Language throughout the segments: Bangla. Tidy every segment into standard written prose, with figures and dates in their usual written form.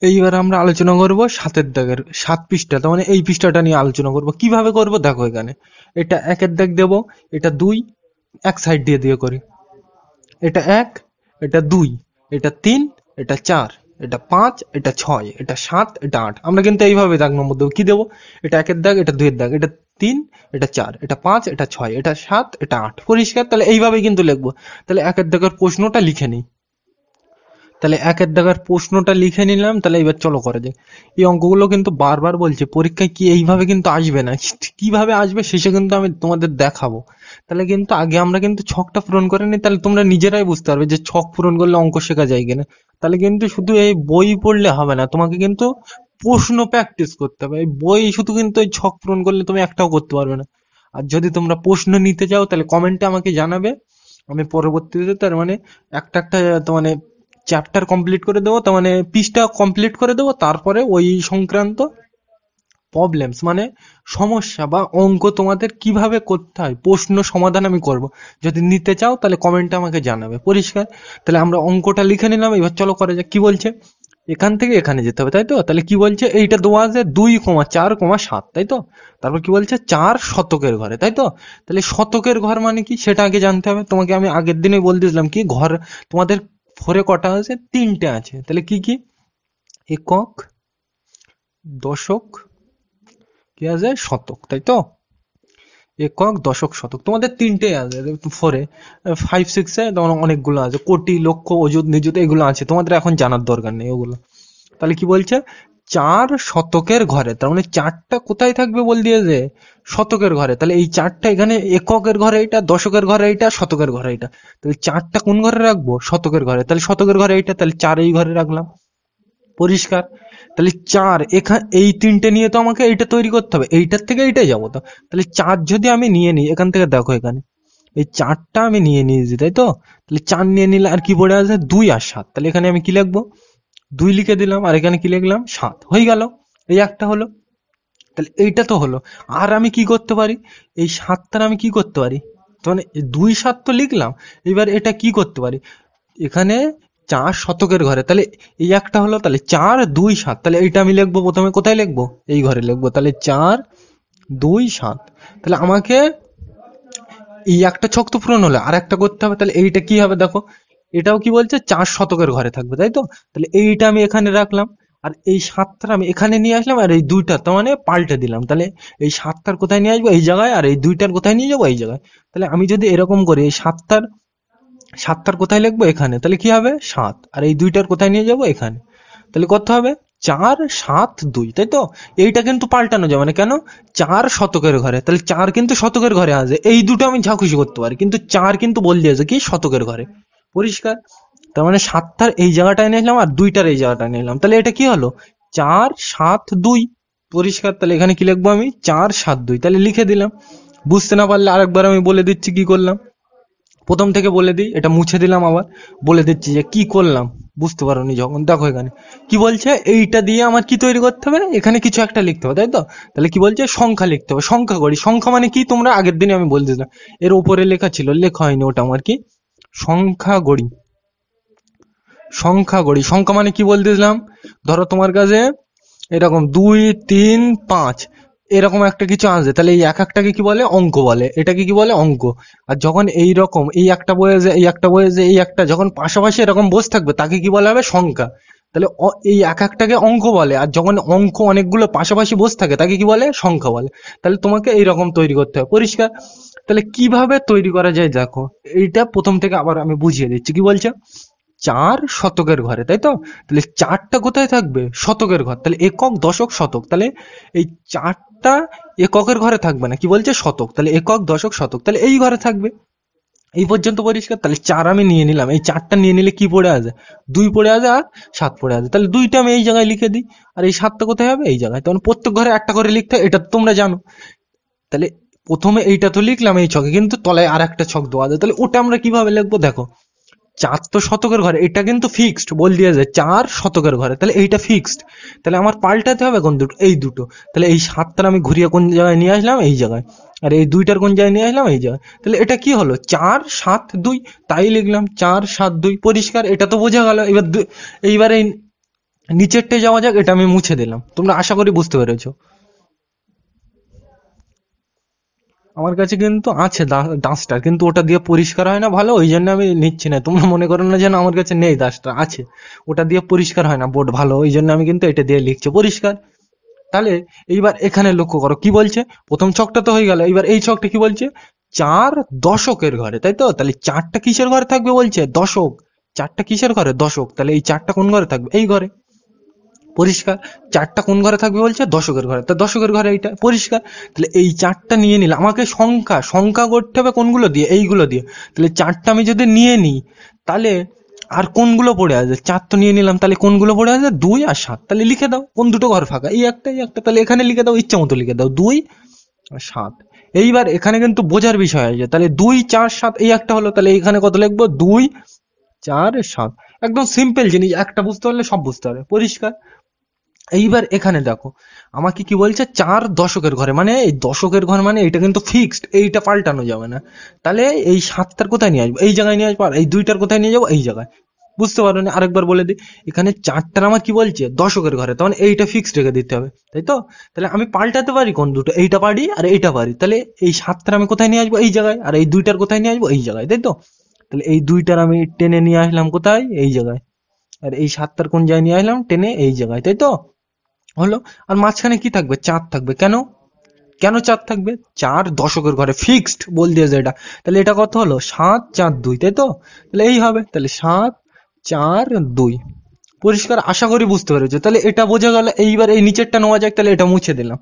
এইবার আমরা আলোচনা করব সাতের দাগের 7 পৃষ্ঠা, তার মানে এই পৃষ্ঠাটা নিয়ে আলোচনা করব। কিভাবে করব দেখো, এখানে এটা একের দাগ দেব, এটা 2, এক সাইড দিয়ে দিয়ে করি। এটা 1, এটা 2, এটা 3, এটা 4, এটা 5, এটা 6, এটা 7, এটা 8। আমরা কিন্তু এইভাবে দাগ নম্বর দেবো। কি দেবো? এটা একের দাগ, এটা 2 এর দাগ, এটা 3, এটা 4, এটা 5, এটা 6, এটা 7, এটা 8। পরিষ্কার? তাহলে এইভাবেই কিন্তু লিখবো। তাহলে একের দাগের প্রশ্নটা লিখে নিই। তাহলে একের দাগের প্রশ্নটা লিখে নিলাম। তাহলে এবার চলো করা যাক। এই অঙ্কগুলো কিন্তু বারবার বলছে পরীক্ষায় কি এইভাবে কিন্তু আসবে না, কিভাবে আসবে শেষে কিন্তু আমি তোমাদের দেখাবো। তাহলে কিন্তু আগে আমরা কিন্তু ছকটা পূরণ করে নিই, তাহলে তোমরা নিজেরাই বুঝতে পারবে যে ছক পূরণ করলে অঙ্ক শেখা যায় কিনা। তাহলে কিন্তু শুধু এই বই পড়লে হবে না, তোমাকে কিন্তু প্রশ্ন প্র্যাকটিস করতে হবে। এই বই শুধু কিন্তু এই ছক পূরণ করলে তুমি একটাও করতে পারবে না। আর যদি তোমরা প্রশ্ন নিতে চাও তাহলে কমেন্টে আমাকে জানাবে, আমি পরবর্তীতে তার মানে একটা একটা তার মানে চ্যাপ্টার কমপ্লিট করে দেবো, তার মানে পৃষ্ঠা কমপ্লিট করে দেবো। তারপরে ওই সংক্রান্ত প্রবলেমস মানে সমস্যা বা অঙ্ক তোমাদের কিভাবে করতে হয় প্রশ্ন সমাধান আমি করব। যদি নিতে চাও তাহলে কমেন্টে আমাকে জানাবে। পরিষ্কার? তাহলে আমরা অঙ্কটা লিখে নিলাম। এবার চলো করা যাক। কি বলছে? এখান থেকে এখানে যেতে হবে, তাই তো? তাহলে কি বলছে? এইটা দেওয়া আছে 2,4,7, তাই তো? তারপর কি বলছে? 4 শতকের ঘরে, তাই তো? তাহলে শতকের ঘর মানে কি সেটা আগে জানতে হবে। তোমাকে আমি আগের দিনই বলে দিয়েছিলাম কি ঘর তোমাদের ফোরে কটা আছে? 3টে আছে। তাহলে কি কি? একক, দশক, কি আছে? শতক, তাই তো? একক, দশক, শতক তোমাদের 3টে আছে ফোরে। 5 6 এ তোমার অনেকগুলো আছে, কোটি, লক্ষ, অযুত, নিযুত এগুলো আছে, তোমাদের এখন জানার দরকার নেই ওগুলো। তাহলে কি বলছে? 4 শতকের ঘরে, তার মানে 4টা কোথায় থাকবে বল দিয়েছে? শতকের ঘরে। তাহলে এই 4টা এখানে এককের ঘরে এইটা, দশকের ঘরে এইটা, শতকের ঘরে এইটা। তাহলে 4টা কোন ঘরে রাখবো? শতকের ঘরে। তাহলে শতকের ঘরে এইটা, তাহলে 4 এই ঘরে রাখলাম। পরিষ্কার? তাহলে 4 এখানে এই 3টে নিয়ে তো আমাকে এইটা তৈরি করতে হবে, এইটার থেকে এইটাই যাবো তো। তাহলে 4 যদি আমি নিয়ে নিই এখান থেকে, দেখো এখানে এই 4টা আমি নিয়ে নিয়েছি, তাই তো? তাহলে 4 নিয়ে নিলে আর কি পড়ে আছে? 2 আর 7। তাহলে এখানে আমি কি লিখবো? 2 লিখে দিলাম, আর এখানে কি লিখলাম? 7। হয়ে গেল। এই একটা হলো। তাহলে এইটা তো হলো। আর আমি কি করতে পারি? এই 7টার আমি কি করতে পারি? তো মানে 2 7 তো লিখলাম। এবার এটা কি করতে পারি? এখানে 4 শতকের ঘরে, তাহলে এই একটা হলো। তাহলে 4 2 7, তাহলে এইটা আমি লিখবো প্রথমে কোথায় লিখবো? এই ঘরে লিখবো। তাহলে 4 2 7। তাহলে আমাকে এই একটা ছক তো পূরণ হলো, আর একটা করতে হবে। তাহলে এইটা কি হবে দেখো, এটাও কি বলছে? 4 শতকের ঘরে থাকবে, তাই তো? তাহলে এইটা আমি এখানে রাখলাম, আর এই 7টা আমি এখানে নিয়ে আসলাম, আর এই 2টা তো মানে পাল্টে দিলাম। তাহলে এই 7টার কোথায় নিয়ে আসবো? এই জায়গায়। আর এই 2টার কোথায় নিয়ে যাবো? এই জায়গায়। তাহলে আমি যদি এরকম করি, এই 7টার কোথায় লিখবো? এখানে। তাহলে কি হবে? 7। আর এই 2টার কোথায় নিয়ে যাবো? এখানে। তাহলে কত হবে? 4 7 2, তাই তো? এইটা কিন্তু পাল্টানো যাবে না, কেন? 4 শতকের ঘরে, তাহলে 4 কিন্তু শতকের ঘরে আছে। এই দুটো আমি যা খুশি করতে পারি, কিন্তু 4 কিন্তু বল দিয়েছে কি শতকের ঘরে। পরিষ্কার? তার মানে 7টার এই জায়গাটায় নিলাম, আর 2টার এই জায়গাটায় নিলাম। তাহলে এটা কি হলো? 4 7 2। পরিষ্কার? তাহলে এখানে কি লিখবো আমি? 4 7 2। তাহলে লিখে দিলাম। বুঝতে না পারলে আরেকবার আমি বলে দিচ্ছি কি করলাম। প্রথম থেকে বলে দিই, এটা মুছে দিলাম, আবার বলে দিচ্ছি যে কি করলাম। বুঝতে পারোনি যখন, দেখো এখানে কি বলছে? এইটা দিয়ে আমার কি তৈরি করতে হবে? এখানে কিছু একটা লিখতে হবে, তাই তো? তাহলে কি বলছে? সংখ্যা লিখতে হবে, সংখ্যা করি। সংখ্যা মানে কি তোমরা আগের দিনে আমি বলে দিলাম, এর উপরে লেখা ছিল, লেখা হয়নি ওটা আমার। কি? সংখ্যা গড়ি। সংখ্যা গড়ি। সংখ্যা মানে কি বলতেছিলাম? ধরো তোমার কাছে এরকম 2 3 5 এরকম একটা কিছু আসে, তাহলে এই এক একটাকে কি বলে? অঙ্ক বলে। এটাকে কি বলে? অঙ্ক। আর যখন এই রকম এই একটা বয়েছে, এই একটা বয়েছে, এই একটা যখন পাশাপাশি এরকম বসে থাকবে তাকে কি বলা হবে? সংখ্যা। তাহলে এই এক একটাকে অঙ্ক বলে, আর যখন অঙ্ক অনেকগুলো পাশাপাশি বসে থাকে তাকে কি বলে? সংখ্যা বলে। তাহলে তোমাকে এইরকম তৈরি করতে হবে। পরিষ্কার? তাহলে কিভাবে তৈরি করা যায় দেখো, এইটা প্রথম থেকে আবার আমি বুঝিয়ে দিচ্ছি। কি বলছে? 4 শতকের ঘরে, তাই তো? তাহলে 4টা কোথায় থাকবে? শতকের ঘর। তাহলে একক, দশক, শতক। তাহলে এই 4টা এককের ঘরে থাকবে না, কি বলছে? শতক। তাহলে একক, দশক, শতক, তাহলে এই ঘরে থাকবে। এই পর্যন্ত পরিষ্কার? তাহলে 4 আমি নিয়ে নিলাম। এই 4টা নিয়ে নিলে কি পড়ে আছে? 2 পড়ে আছে, আর 7 পড়ে আছে। তাহলে 2টা আমি এই জায়গায় লিখে দিই, আর এই 7টা কোথায় হবে? এই জায়গায়। তখন প্রত্যেক ঘরে একটা করে লিখতে হয়, এটা তো তোমরা জানো। তাহলে প্রথমে এইটা তো লিখলাম এই ছকে, কিন্তু তলায় আর একটা ছক দেওয়া আছে। তাহলে ওটা আমরা কিভাবে লিখবো দেখো। 4 তো শতকের ঘরে, এটা কিন্তু ফিক্সড বল দিয়েছে 4 শতকের ঘরে, তাহলে এইটা ফিক্সড। তাহলে আমার পাল্টাতে হবে কোন দুটো? এই দুটো। তাহলে এই 7টার আমি ঘুরিয়ে কোন জায়গায় নিয়ে আসলাম? এই জায়গায়। আর এই 2টার কোন জায়গায় নিয়ে আসলাম? এই জায়গায়। তাহলে এটা কি হলো? 4 7 2। তাই লিখলাম 4 7 2। পরিষ্কার? এটা তো বোঝা গেল। এবার এইবার এই নিচেরটে যাওয়া যাক, এটা আমি মুছে দিলাম, তোমরা আশা করি বুঝতে পেরেছো। আমার কাছে কিন্তু আছে ডাস্টার, কিন্তু ওটা দিয়ে পরিষ্কার হয় না ভালো, ওই জন্য আমি নিচ্ছি না। তোমরা মনে করো না যেন আমার কাছে নেই, ডাস্টার আছে, ওটা দিয়ে পরিষ্কার হয় না বোর্ড ভালো, ওই জন্য আমি কিন্তু এটা দিয়ে লিখছি পরিষ্কার। তাহলে এইবার এখানে লক্ষ্য করো কি বলছে, প্রথম ছকটা তো হয়ে গেল, এইবার এই ছকটা কি বলছে, চার দশকের ঘরে, তাই তো? তাহলে চারটা কিসের ঘরে থাকবে বলছে, দশক। চারটা কিসের ঘরে, দশক। তাহলে এই চারটা কোন ঘরে থাকবে, এই ঘরে, পরিষ্কার। চারটা কোন ঘরে থাকবে বলছে, দশকের ঘরে, তা দশকের ঘরে এইটা পরিষ্কার। তাহলে এই চারটা নিয়ে নিলাম, আমাকে সংখ্যা সংখ্যা করতে হবে কোনগুলো দিয়ে, এইগুলো দিয়ে। তাহলে চারটা আমি যদি নিয়ে নিই, তাহলে আর কোনগুলো পড়ে আছে, চার তো নিয়ে নিলাম, তাহলে কোনগুলো পড়ে আছে, দুই আর সাত। তাহলে লিখে দাও কোন দুটো ঘর ফাঁকা, এই একটা এই একটা, তাহলে এখানে লিখে দাও, ইচ্ছা মতো লিখে দাও, দুই আর সাত। এইবার এখানে কিন্তু বোঝার বিষয় আছে, তাহলে দুই চার সাত, এই একটা হলো, তাহলে এখানে কত লিখবো, দুই চার সাত। একদম সিম্পল জিনিস, একটা বুঝতে পারলে সব বুঝতে পারবে, পরিষ্কার। এইবার এখানে দেখো আমাকে কি বলছে, চার দশকের ঘরে, মানে এই দশকের ঘর মানে এটা কিন্তু ফিক্সড, এইটা পাল্টানো যাবে না। তাহলে এই সাতটার কোথায় নিয়ে আসবো, এই জায়গায় নিয়ে আসবো, আর এই দুইটার কোথায় নিয়ে যাবো, এই জায়গায়। বুঝতে পারো না, আরেকবার বলে দিই, এখানে চারটার আমার কি বলছে, দশকের ঘরে, তখন এইটা ফিক্সড রেখে দিতে হবে, তাই তো? তাহলে আমি পাল্টাতে পারি কোন দুটো, এইটা পারি আর এইটা পারি। তাহলে এই সাতটার আমি কোথায় নিয়ে আসবো, এই জায়গায়, আর এই দুইটার কোথায় নিয়ে আসবো, এই জায়গায়, তাই তো? তাহলে এই দুইটার আমি টেনে নিয়ে আসলাম কোথায়, এই জায়গায়। আর এই সাতটার কোন জায়গায় নিয়ে আসলাম, টেনে এই জায়গায়, তাই তো? হলো। আর মাঝখানে কি থাকবে, চাঁদ থাকবে, কেন? কেন চাঁদ থাকবে, চার দশকের ঘরে ফিক্সড বল দিয়েছে এটা। তাহলে এটা কত হলো, সাত চার দুই, তাই তো? তাহলে এই হবে, তাহলে সাত চার দুই। পরিষ্কার, আশা করি বুঝতে পেরেছো। তাহলে এটা বোঝা গেল। এইবার এই নিচেরটা নেওয়া যাক, তাহলে এটা মুছে দিলাম।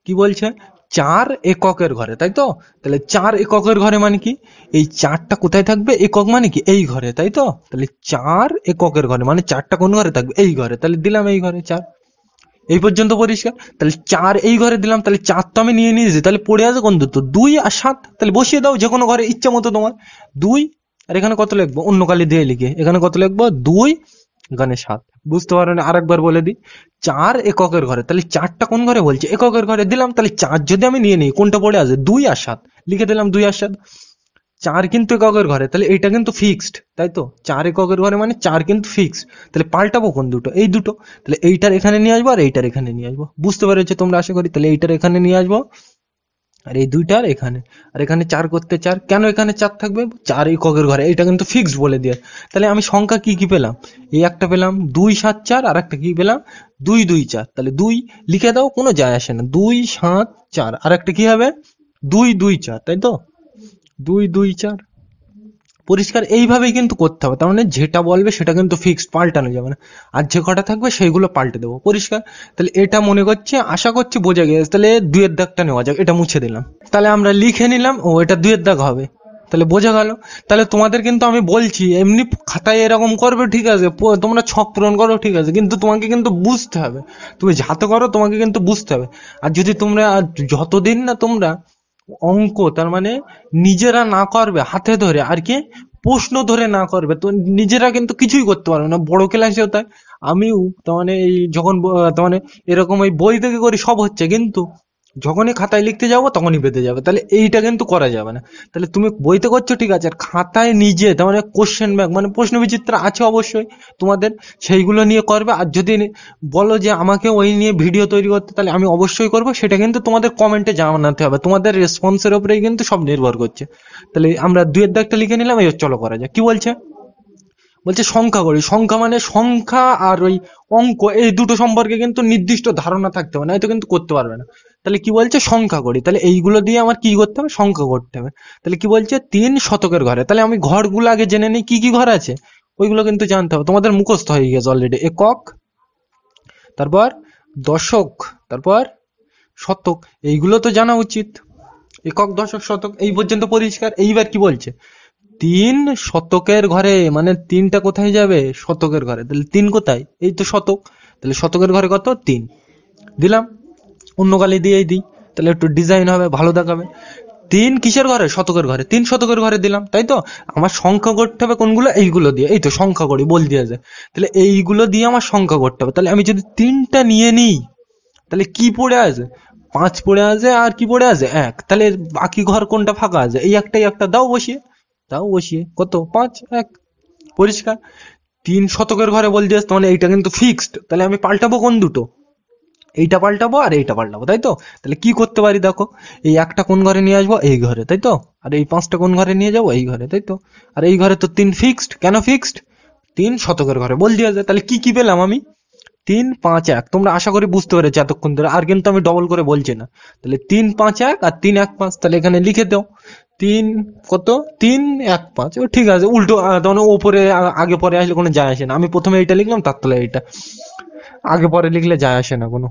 কি বলছে, চার এককের ঘরে, তাই তো? তাহলে চার এককের ঘরে মানে কি, এই চারটা কোথায় থাকবে, একক মানে কি, এই ঘরে, তাই তো? তাহলে চার এককের ঘরে মানে চারটা কোন ঘরে থাকবে, এই ঘরে, তাহলে দিলাম এই ঘরে চার। এই পর্যন্ত পরিষ্কার। তাহলে চার এই ঘরে দিলাম, তাহলে চার তো আমি নিয়ে নিয়েছি, তাহলে পড়ে আছে কোন দুটো, দুই আর সাত। তাহলে বসিয়ে দাও যে কোনো ঘরে ইচ্ছা মতো তোমার, দুই। আর এখানে কত লিখবো, অন্য কালি দিয়ে লিখে, এখানে কত লিখবো, দুই, এখানে সাত। বুঝতে পারো না, আরেকবার বলে দিই, চার এককের ঘরে, তাহলে চারটা কোন ঘরে বলছে, এককের ঘরে দিলাম। তাহলে চার যদি আমি নিয়ে নিই, কোনটা পড়ে আছে, দুই আর সাত, লিখে দিলাম দুই আর সাত। চার কিন্তু এককের ঘরে, তাহলে এটা কিন্তু ফিক্সড, তাই তো? চার এককের ঘরে মানে চার কিন্তু ফিক্সড। তাহলে পাল্টাবো কোন দুটো, এই দুটো। তাহলে এইটার এখানে নিয়ে আসবো আর এইটার এখানে নিয়ে আসবো। বুঝতে পেরেছো তোমরা আশা করি। তাহলে এইটার এখানে নিয়ে আসবো আর এই দুইটার এখানে। আর এখানে চার করতে চার, কেন এখানে চার থাকবে, চার এককের ঘরে, এটা কিন্তু ফিক্সড বলে দিয়ে। তাহলে আমি সংখ্যা কি কি পেলাম, এই একটা পেলাম দুই সাত চার, আর একটা কি পেলাম, দুই দুই চার। তাহলে দুই লিখে দাও, কোনো যায় আসে না, দুই সাত চার, আর একটা কি হবে, দুই দুই চার, তাই তো? দুই দুই চার। পরিষ্কার, এইভাবেই কিন্তু করতে হবে। তার মানে যেটা বলবে সেটা কিন্তু ফিক্সড, পাল্টানো যাবে না। আর যে কটা থাকবে সেইগুলো পাল্টে দেবো, পরিষ্কার। তাহলে এটা মনে করছি, আশা করছি বোঝা গেছে। তাহলে দুইয়ের দাগটা নেওয়া যাক, এটা মুছে দিলাম। তাহলে আমরা লিখে নিলাম, ও এটা দুইয়ের দাগ হবে, তাহলে বোঝা গেল। তাহলে তোমাদের কিন্তু আমি বলছি, এমনি খাতায় এরকম করবে ঠিক আছে, তোমরা ছক পূরণ করো ঠিক আছে, কিন্তু তোমাকে কিন্তু বুঝতে হবে। তুমি যাতে করো তোমাকে কিন্তু বুঝতে হবে। আর যদি তোমরা যতদিন না তোমরা অঙ্ক, তার মানে নিজেরা না করবে হাতে ধরে, আর কি প্রশ্ন ধরে না করবে, তো নিজেরা কিন্তু কিছুই করতে পারবে না। বড় ক্লাসেও তাই, আমিও তার মানে এই যখন তার মানে এরকম ওই বই থেকে করি সব হচ্ছে, কিন্তু যখনই খাতায় লিখতে যাবো তখনই বেঁধে যাবে। তাহলে এইটা কিন্তু করা যাবে না। তাহলে তুমি বইতে করছো ঠিক আছে, আর খাতায় নিজে তার মানে কোশ্চেন ব্যাংক মানে প্রশ্ন বিচিত্র আছে অবশ্যই তোমাদের, সেইগুলো নিয়ে করবে। আর যদি বলো যে আমাকে ওই নিয়ে ভিডিও তৈরি করতে, তাহলে আমি অবশ্যই করব। সেটা কিন্তু তোমাদের কমেন্টে জানাতে হবে, তোমাদের রেসপন্সের উপরেই কিন্তু সব নির্ভর করছে। তাহলে আমরা দুইয়ের দাগটা লিখে নিলাম, এই চলো করা যাক। কি বলছে, বলছে সংখ্যা করি। সংখ্যা মানে সংখ্যা আর ওই অঙ্ক, এই দুটো সম্পর্কে কিন্তু নির্দিষ্ট ধারণা থাকতে হবে, নয়তো কিন্তু করতে পারবে না। তাহলে কি বলছে, সংখ্যা করি। তাহলে এইগুলো দিয়ে আমার কি করতে হবে, সংখ্যা করতে হবে। তাহলে কি বলছে, তিন শতকের ঘরে। তাহলে আমি ঘরগুলো আগে জেনে নিই, কি কি ঘর আছে, ওইগুলো কিন্তু জানতে হবে। তোমাদের মুখস্থ হয়ে গেছে অলরেডি, একক, তারপর দশক, তারপর শতক, এইগুলো তো জানা উচিত। একক দশক শতক এই পর্যন্ত পরিষ্কার। এইবার কি বলছে, তিন শতকের ঘরে, মানে তিনটা কোথায় যাবে, শতকের ঘরে। তাহলে তিন কোথায়, এই তো শতক। তাহলে শতকের ঘরে কত, তিন। দিলাম, অন্য কালি দিয়েই দিই, তাহলে একটু ডিজাইন হবে, ভালো দেখাবে। তিন কিসের ঘরে, শতকের ঘরে, তিন শতকের ঘরে দিলাম, তাই তো? আমার সংখ্যা করতে হবে কোনগুলো, এইগুলো দিয়ে, এই তো সংখ্যা করি বল দিয়েছে। তাহলে এইগুলো দিয়ে আমার সংখ্যা করতে হবে। তাহলে আমি যদি তিনটা নিয়ে নিই, তাহলে কি পড়ে আছে, পাঁচ পড়ে আছে, আর কি পড়ে আছে, এক। তাহলে বাকি ঘর কোনটা ফাঁকা আছে, এই একটাই, একটা দাও বসিয়ে। তাও বসিয়ে কত 5 1 পরিষ্কার। 3 শতকের ঘরে বল দিয়েছে মানে এইটা কিন্তু ফিক্সড, তাহলে আমি পাল্টাবো কোন দুটো, এইটা পাল্টাবো আর এইটা পাল্টাবো, তাই তো? তাহলে কি করতে পারি দেখো, এই একটা কোন ঘরে নিয়ে আসবো, এই ঘরে, তাই তো? আর এই 5টা কোন ঘরে নিয়ে যাবো, এই ঘরে, তাই তো? আর এই ঘরে তো 3 ফিক্সড, কেন ফিক্সড? 3 শতকের ঘরে বল দিয়ে যায়। তাহলে কি কি পেলাম আমি, 3 5 1। তোমরা আশা করি বুঝতে পেরেছো এতক্ষণ ধরে, আর কিন্তু আমি ডবল করে বলছি না। তাহলে 3 5 1 আর 3 1 5, তাহলে এখানে লিখে দাও 3 কত 3 1 5। ও ঠিক আছে, উল্টো তখন ওপরে আগে পরে আসলে কোনো যায় আসে না, আমি প্রথমে এইটা লিখলাম তার তলায় এইটা, আগে পরে লিখলে যায় আসে না কোনো।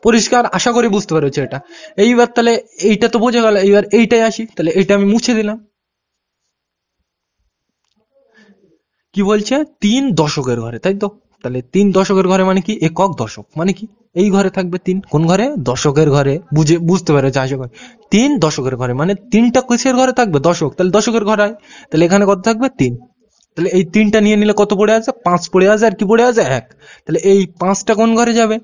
পরিষ্কার, আশা করি বুঝতে পেরেছো এটা। এইবার তাহলে এইটা তো বোঝা গেল, এইবার এইটাই আসি, তাহলে এইটা আমি মুছে দিলাম। কি বলছে 3 দশকের ঘরে, তাই তো? তাহলে 3 দশকের ঘরে মানে কি, একক দশক মানে কি, এই ঘরে থাকবে 3, কোন ঘরে, দশকের ঘরে। বুঝতে পেরেছো আশা করি। 3 দশকের ঘরে মানে 3টা কিসের ঘরে থাকবে, দশক, তাহলে দশকের ঘরে হয়। তাহলে এখানে কত থাকবে 3, তাহলে এই 3টা নিয়ে নিলে কত পড়ে আছে, 5 পড়ে আছে, আর কি পড়ে আছে 1। তাহলে এই 5টা কোন ঘরে যাবে,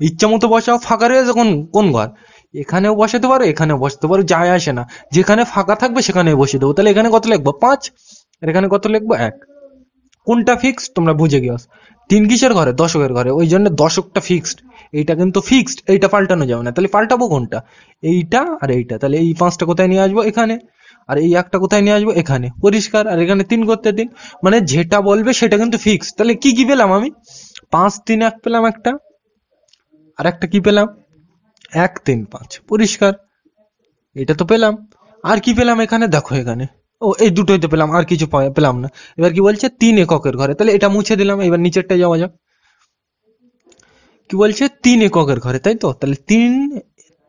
ইচ্ছা মতো বসাও, ফাঁকা রয়েছে কোন কোন ঘর, এখানেও বসাতে পারো এখানেও বসাতে পারো, যায় আসে না, যেখানে ফাঁকা থাকবে সেখানে বসিয়ে দেবো। তাহলে এখানে কত লিখবো 5, আর এখানে কত লিখবো 1। কোনটা ফিক্সড তোমরা বুঝে গিয়েছ, 3 কিসের ঘরে, দশকের ঘরে, ওই জন্য দশকটা ফিক্সড, এইটা কিন্তু ফিক্সড, এইটা পাল্টানো যাবে না। তাহলে পাল্টাবো কোনটা, এইটা আর এইটা। তাহলে এই 5টা কোথায় নিয়ে আসবো, এখানে, আর এই একটা কোথায় নিয়ে আসবো, এখানে, পরিষ্কার। আর এখানে 3 করতে 3, মানে যেটা বলবে সেটা কিন্তু ফিক্সড। তাহলে কি কি পেলাম আমি, 5 3 1 পেলাম একটা, আর একটা কি পেলাম 1 3 5, পরিষ্কার। এটা তো পেলাম। আর কি পেলাম এখানে দেখো, এখানে ও এই দুটোই তো পেলাম, আর কিছু পেলাম না। এবার কি বলছে 3 এককের ঘরে, তাহলে এটা মুছে দিলাম। এবার নিচেরটা যাওয়া যাক, কি বলছে 3 এককের ঘরে, তাই তো? তাহলে 3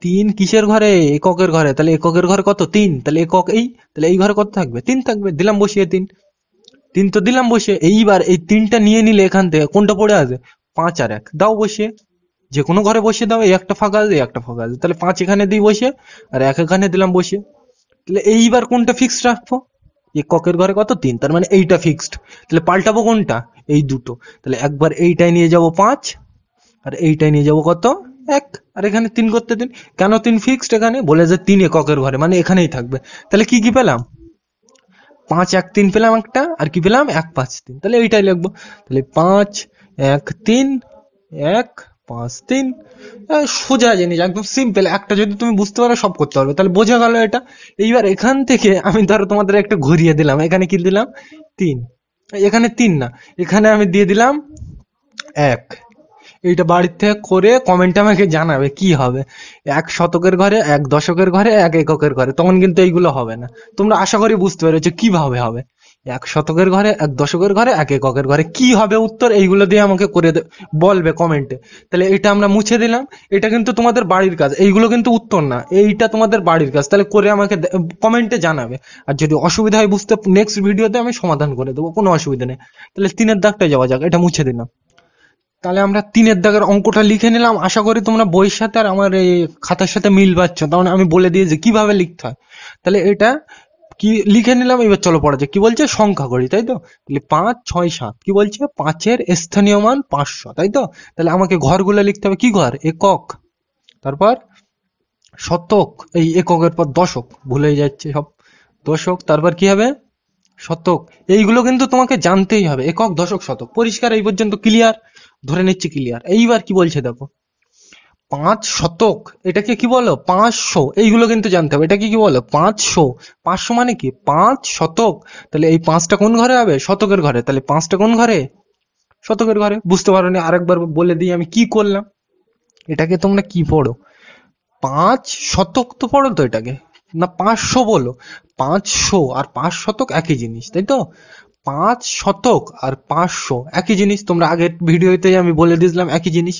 3 কিসের ঘরে, এককের ঘরে। তাহলে এককের ঘরে কত 3, তাহলে একক এই, তাহলে এই ঘরে কত থাকবে 3 থাকবে, দিলাম বসিয়ে 3 3 তো দিলাম বসিয়ে। এইবার এই 3টা নিয়ে নিলে এখান থেকে কোনটা পড়ে আছে, 5 আর 1, দাও বসিয়ে, যে কোনো ঘরে বসিয়ে দাও, এই একটা ফাঁকা আছে এই একটা ফাঁকা আছে, তাহলে 5 এখানে দিই বসিয়ে, আর 1 এখানে দিলাম বসিয়ে। তাহলে এইবার কোনটা ফিক্সড রাখবো, এককের ঘরে কত 3, তার মানে এইটা ফিক্সড। তাহলে পাল্টাবো কোনটা, এই দুটো। তাহলে একবার এইটাই নিয়ে যাব 5, আর এইটাই নিয়ে যাব কত 1, আর এখানে 3 করতে 3। কেন 3 ফিক্সড, এখানে বলে যে 3 এককের ঘরে মানে এখানেই থাকবে। তাহলে কি কি পেলাম, 5 1 3 পেলাম একটা, আর কি পেলাম 1 5 3, তাহলে এইটাই লিখবো। তাহলে 5 1 3 1 5 3, সোজা জিনিস, একদম সিম্পল। একটা যদি তুমি বুঝতে পারো সব করতে পারবে, তাহলে বোঝা গেল এটা। এইবার এখান থেকে আমি ধরো তোমাদের একটা ঘুরিয়ে দিলাম, এখানে কি দিলাম 3, এখানে 3 না, এখানে আমি দিয়ে দিলাম 1। এইটা বাড়ির থেকে করে কমেন্টে আমাকে জানাবে কি হবে, 1 শতকের ঘরে, 1 দশকের ঘরে, 1 এককের ঘরে, তখন কিন্তু এইগুলো হবে না। তোমরা আশা করি বুঝতে পেরেছো কিভাবে হবে, 1 শতকের ঘরে, 1 দশকের ঘরে, 1 এককের ঘরে কি হবে উত্তর, এইগুলো দিয়ে আমাকে করে বলবে কমেন্টে। তাহলে এটা আমরা মুছে দিলাম, এটা কিন্তু তোমাদের বাড়ির কাজ, এইগুলো কিন্তু উত্তর না, এইটা তোমাদের বাড়ির কাজ, তাহলে করে আমাকে কমেন্টে জানাবে। আর যদি অসুবিধা হয় বুঝতে, নেক্সট ভিডিওতে আমি সমাধান করে দেবো, কোনো অসুবিধা নেই। তাহলে 3-এর দাগটা যাওয়া যাক, এটা মুছে দিলাম। তাহলে আমরা 3-এর দাগের অঙ্কটা লিখে নিলাম। আশা করি তোমরা বইয়ের সাথে আর আমার এই খাতার সাথে মিল পাচ্ছ, তাহলে আমি বলে দিয়েছি কিভাবে লিখতে হয়। তাহলে এটা কি লিখে নিলাম, এবার চলো পড়া যাক। কি বলছে, সংখ্যা করি, তাই তো? তাহলে 5 6 7, কি বলছে 5-এর স্থানীয় মান 500, তাই তো? তাহলে আমাকে ঘরগুলো লিখতে হবে, কি ঘর, একক, তারপর শতক, এই এককের পর দশক, ভুলে যাচ্ছে সব, দশক, তারপর কি হবে শতক। এইগুলো কিন্তু তোমাকে জানতেই হবে, একক দশক শতক, পরিষ্কার। এই পর্যন্ত ক্লিয়ার, ধরে নিচ্ছি ক্লিয়ার। এইবার কি বলছে দেখো, 5 শতক, এটাকে কি বলো 500, এইগুলো কিন্তু জানতে হবে। এটাকে কি বলো 500, 500 মানে কি 5 শতক। তাহলে এই 5টা কোন ঘরে হবে, শতকের ঘরে। তাহলে 5টা কোন ঘরে, শতকের ঘরে। বুঝতে পারোনি, আরেকবার বলে দিই আমি কি করলাম। এটাকে তোমরা কি পড়ো, 5 শতক তো পড়ো তো, এটাকে না 500 বলো, 500 আর 5 শতক একই জিনিস, তাই তো? 5 শতক আর 500 একই জিনিস, তোমরা আগের ভিডিওতে আমি বলে দিয়েছিলাম একই জিনিস।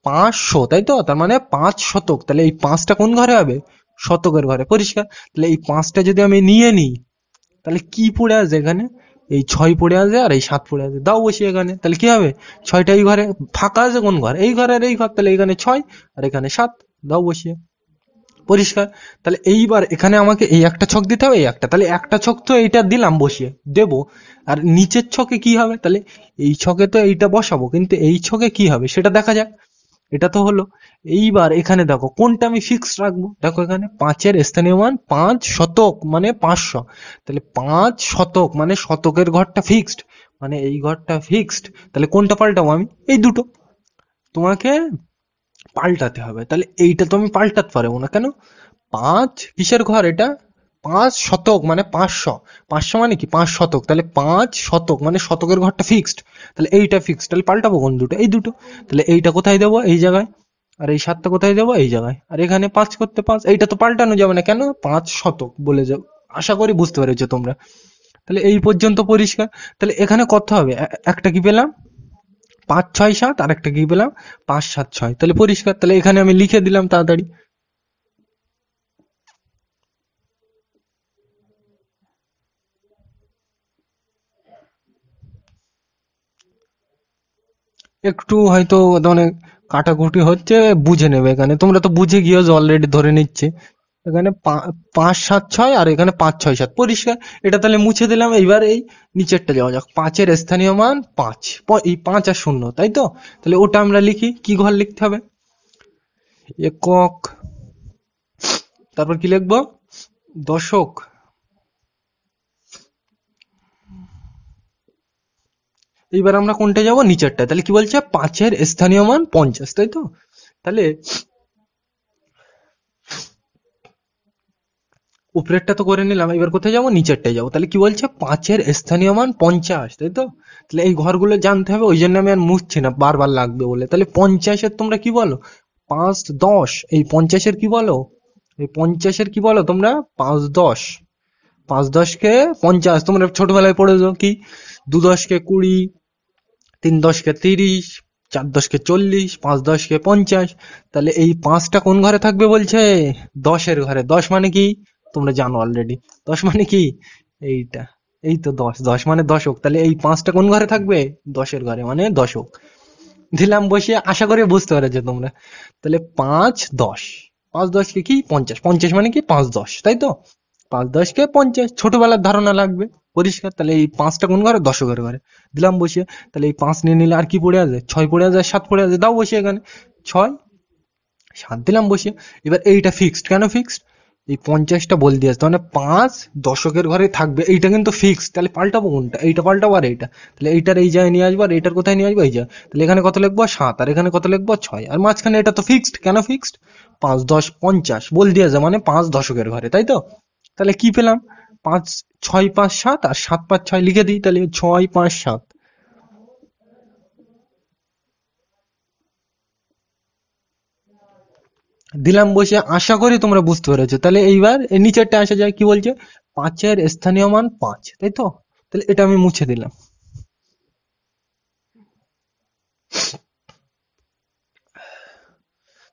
500, তাই তো? তার মানে 5 শতক। তাহলে এই 5টা কোন ঘরে হবে, শতকের ঘরে, পরিষ্কার। তাহলে এই 5টা যদি আমি নিয়ে নিই, তাহলে কি পড়ে আছে এখানে, এই 6 পড়ে আছে, আর এই 7 পড়ে আছে, দাও বসিয়ে এখানে। তাহলে কি হবে, 6টা এই ঘরে, ফাঁকা আছে কোন ঘর, এই ঘর আর এই ঘর, তাহলে এখানে 6 আর এখানে 7, দাও বসিয়ে, পরিষ্কার। তাহলে এইবার এখানে আমাকে এই একটা ছক দিতে হবে, এই একটা, তাহলে একটা ছক তো এইটা দিলাম বসিয়ে দেব, আর নিচের ছকে কি হবে, তাহলে এই ছকে তো এইটা বসাবো, কিন্তু এই ছকে কি হবে সেটা দেখা যাক। এটা তো হলো। এইবার এখানে দেখো কোনটা আমি ফিক্সড রাখবো, দেখো এখানে 5-এর স্থানীয় মান 5 শতক মানে 500, তাহলে 5 শতক মানে শতকের ঘরটা ফিক্সড, মানে এই ঘরটা ফিক্সড, তাহলে কোনটা পাল্টাবো আমি, এই দুটো তোমাকে পাল্টাতে হবে। তাহলে এইটা তো আমি পাল্টাতে পারবো না, কেন, 5 কিসের ঘর এটা, 5 শতক মানে 500, 500 মানে কি 5 শতক, তাহলে 5 শতক মানে শতকের ঘরটা ফিক্সড, তাহলে এইটা ফিক্সড, তাহলে পাল্টাবো কোন দুটো, এই দুটো, তাহলে এইটা কোথায় দেবো, এই জায়গায়, আর এই 7টা কোথায় দেবো, এই জায়গায়, আর এখানে 5 করতে 5, এইটা তো পাল্টানো যাবে না, কেন, 5 শতক বলে যাও। আশা করি বুঝতে পেরেছো তোমরা। তাহলে এই পর্যন্ত পরিষ্কার। তাহলে এখানে কত হবে, একটা কি পেলাম 5 6 7, আর একটা কি পেলাম 5 7 6, তাহলে পরিষ্কার। তাহলে এখানে আমি লিখে দিলাম তাড়াতাড়ি। একটু হয়তো মানে কাটাকুটি হচ্ছে, বুঝে নেবে, এখানে তোমরা তো বুঝে গিয়েছো অলরেডি ধরে নিচ্ছে। এখানে 5 7 6 আর এখানে 5 6 7 পরিষ্কার। এটা তাহলে মুছে দিলাম। এইবার এই নিচেরটা যাওয়া যাক, 5-এর স্থানীয় মান 5, এই 5 আর 0, তাই তো, তাহলে ওটা আমরা লিখি, কি ঘর লিখতে হবে, একক, তারপর কি লিখবো, দশক। এইবার আমরা কোনটা যাব, নিচেরটা, তাহলে কি বলছে 5-এর স্থানীয় মান 50, তাই তো, তাহলে উপরেরটা তো করে নিলাম, এবার কোথায় যাবো, নিচেরটায় যাবো। তাহলে কি বলছে 5-এর স্থানীয় মান 50, তাই তো, তাহলে এই ঘরগুলো জানতে হবে, ওই জন্য আমি আর মুছছি না, বারবার লাগবে বলে। তাহলে 50-এর তোমরা কি বলো, 5 10, এই 50-এর কি বলো, এই 50-এর কি বলো তোমরা, 5 10, 5 10 কে 50, তোমরা ছোটবেলায় পড়েছো কি, 2 10 কে 20, 3 10 কে 30, 4 10 কে 40, 5 10 কে 50, তাহলে এই 5টা কোন ঘরে থাকবে বলছে, 10-এর ঘরে। 10 মানে কি তোমরা জানো অলরেডি, 10 মানে কি এইটা, এই তো 10, 10 মানে দশক, তাহলে এই 5টা কোন ঘরে থাকবে, 10-এর ঘরে, মানে দশক। দিলাম বসিয়ে, আশা করি বুঝতে পেরেছো তোমরা। তাহলে 5 10, 5 10 কে কি 50, 50 মানে কি 5 10, তাই তো, 5 10 কে 50, ছোটবেলার ধারণা লাগবে, পরিষ্কার। তাহলে এই 5টা কোন ঘরে, দশকের ঘরে, দিলাম বসিয়ে। তাহলে এই 5 নিয়ে নিলে আর কি পড়ে আছে, 6 পড়ে আছে, 7 পড়ে আছে, দাও বসিয়ে এখানে, 6 7 দিলাম বসিয়ে। এবার এইটা ফিক্সড, কেন ফিক্সড, এই 50টা বল দিয়ে আসতে মানে 5 দশকের ঘরে থাকবে, এইটা কিন্তু ফিক্সড, তাহলে পাল্টাবো কোনটা, এইটা পাল্টাবো আর এইটা, তাহলে এইটার এই জায়গায় নিয়ে আসবো, আর এইটার কোথায় নিয়ে আসবো, এই জায়গায়, তাহলে এখানে কত লিখবো 7, আর এখানে কত লিখবো 6, আর মাঝখানে এটা তো ফিক্সড, কেন ফিক্সড, 5 10 50 বল দিয়ে আছে, মানে 5 দশকের ঘরে, তাই তো। তাহলে কি পেলাম, 5 6 5 7, আর 7 5 6 লিখে দিই, তাহলে 6 5 7 দিলাম বসে। আশা করি তোমরা বুঝতে পেরেছো। তাহলে এইবার এই নিচেরটা আসা যায়, কি বলছে 5-এর স্থানীয় মান 5, তাই তো, তাহলে এটা আমি মুছে দিলাম।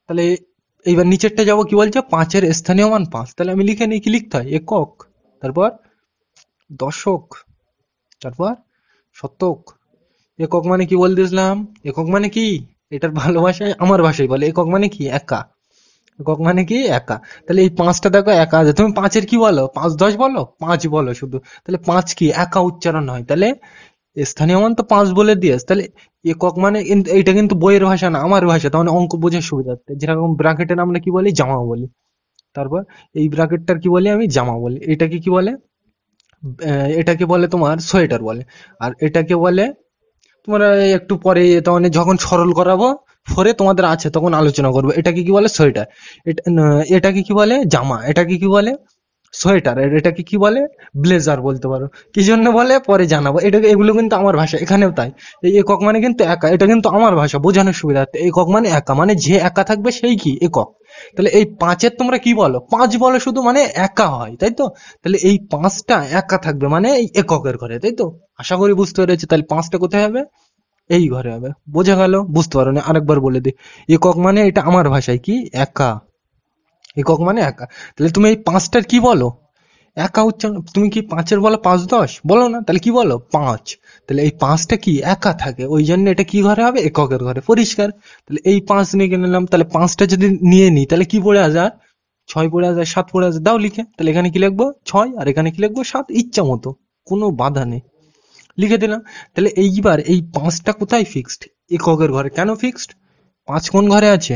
তাহলে এইবার নিচেরটা যাব, কি বলছে 5-এর স্থানীয় মান 5, তাহলে আমি লিখে নিই, কি লিখতে হয়, একক, তারপর দশক, তারপর শতক। একক মানে কি বলে দিয়েছিলাম, একক মানে কি, এটার ভালো ভাষায় আমার ভাষায় বলে, একক মানে কি একা, একক মানে কি একা। তাহলে এই 5টা দেখো একা আছে, তুমি 5-এর কি বলো, 5 10 বলো, 5 বলো শুধু, তাহলে 5 কি একা উচ্চারণ হয়, তাহলে স্থানীয় মান তো 5 বলে দিয়েছ, তাহলে একক মানে এইটা কিন্তু বইয়ের ভাষা না, আমার ভাষা, তার মানে অঙ্ক বোঝার সুবিধার্থে, যেরকম ব্র্যাকেটের আমরা কি বলি, জামা বলি, তারপর এই ব্র্যাকেটটার কি বলি আমি, জামা বলি, এটাকে কি বলে, এটাকে বলে তোমার সোয়েটার বলে, আর এটাকে বলে তোমরা একটু পরে, তার মানে যখন সরল করাবো ফোরে তোমাদের আছে তখন আলোচনা করবো, এটাকে কি বলে সোয়েটার, এটাকে কি বলে জামা, এটাকে কি বলে সোয়েটার, আর এটাকে কি বলে ব্লেজার বলতে পারো। কি জন্য বলে পরে জানাবো, এটা এগুলো কিন্তু আমার ভাষা, এখানেও তাই। এই একক মানে কিন্তু একা, এটা কিন্তু আমার ভাষা বোঝানোর সুবিধার্থে, একক মানে একা, মানে যে একা থাকবে সেই কি একক। তাহলে এই 5-এর তোমরা কি বলো, 5 বলো শুধু, মানে একা হয়, তাই তো, তাহলে এই 5টা একা থাকবে মানে এই এককের ঘরে, তাই তো। আশা করি বুঝতে পেরেছি। তাহলে 5টা কোথায় হবে, এই ঘরে হবে। বোঝা গেল, বুঝতে পারো না আরেকবার বলে দিই, একক মানে এটা আমার ভাষায় কি একা, একক মানে একা। তাহলে তুমি এই 5টার কি বলো, একা উচ্চারণ, তুমি কি 5-এর বলো 5 10 বলো না, তাহলে কি বলো 5, তাহলে এই 5টা কি একা থাকে, ওই জন্য এটা কি ঘরে হবে, এককের ঘরে, পরিষ্কার। তাহলে এই 5 নিয়ে নিলাম, তাহলে 5টা যদি নিয়ে নিই তাহলে কি পড়ে আছে আর, 6 পড়ে আছে, 7 পড়ে আছে, দাও লিখে। তাহলে এখানে কি লিখবো 6, আর এখানে কি লিখবো 7, ইচ্ছা মতো, কোনো বাধা নেই, লিখে দিলাম। তাহলে এইবার এই 5টা কোথায় ফিক্সড, এককের ঘরে, কেন ফিক্সড, 5 কোন ঘরে আছে?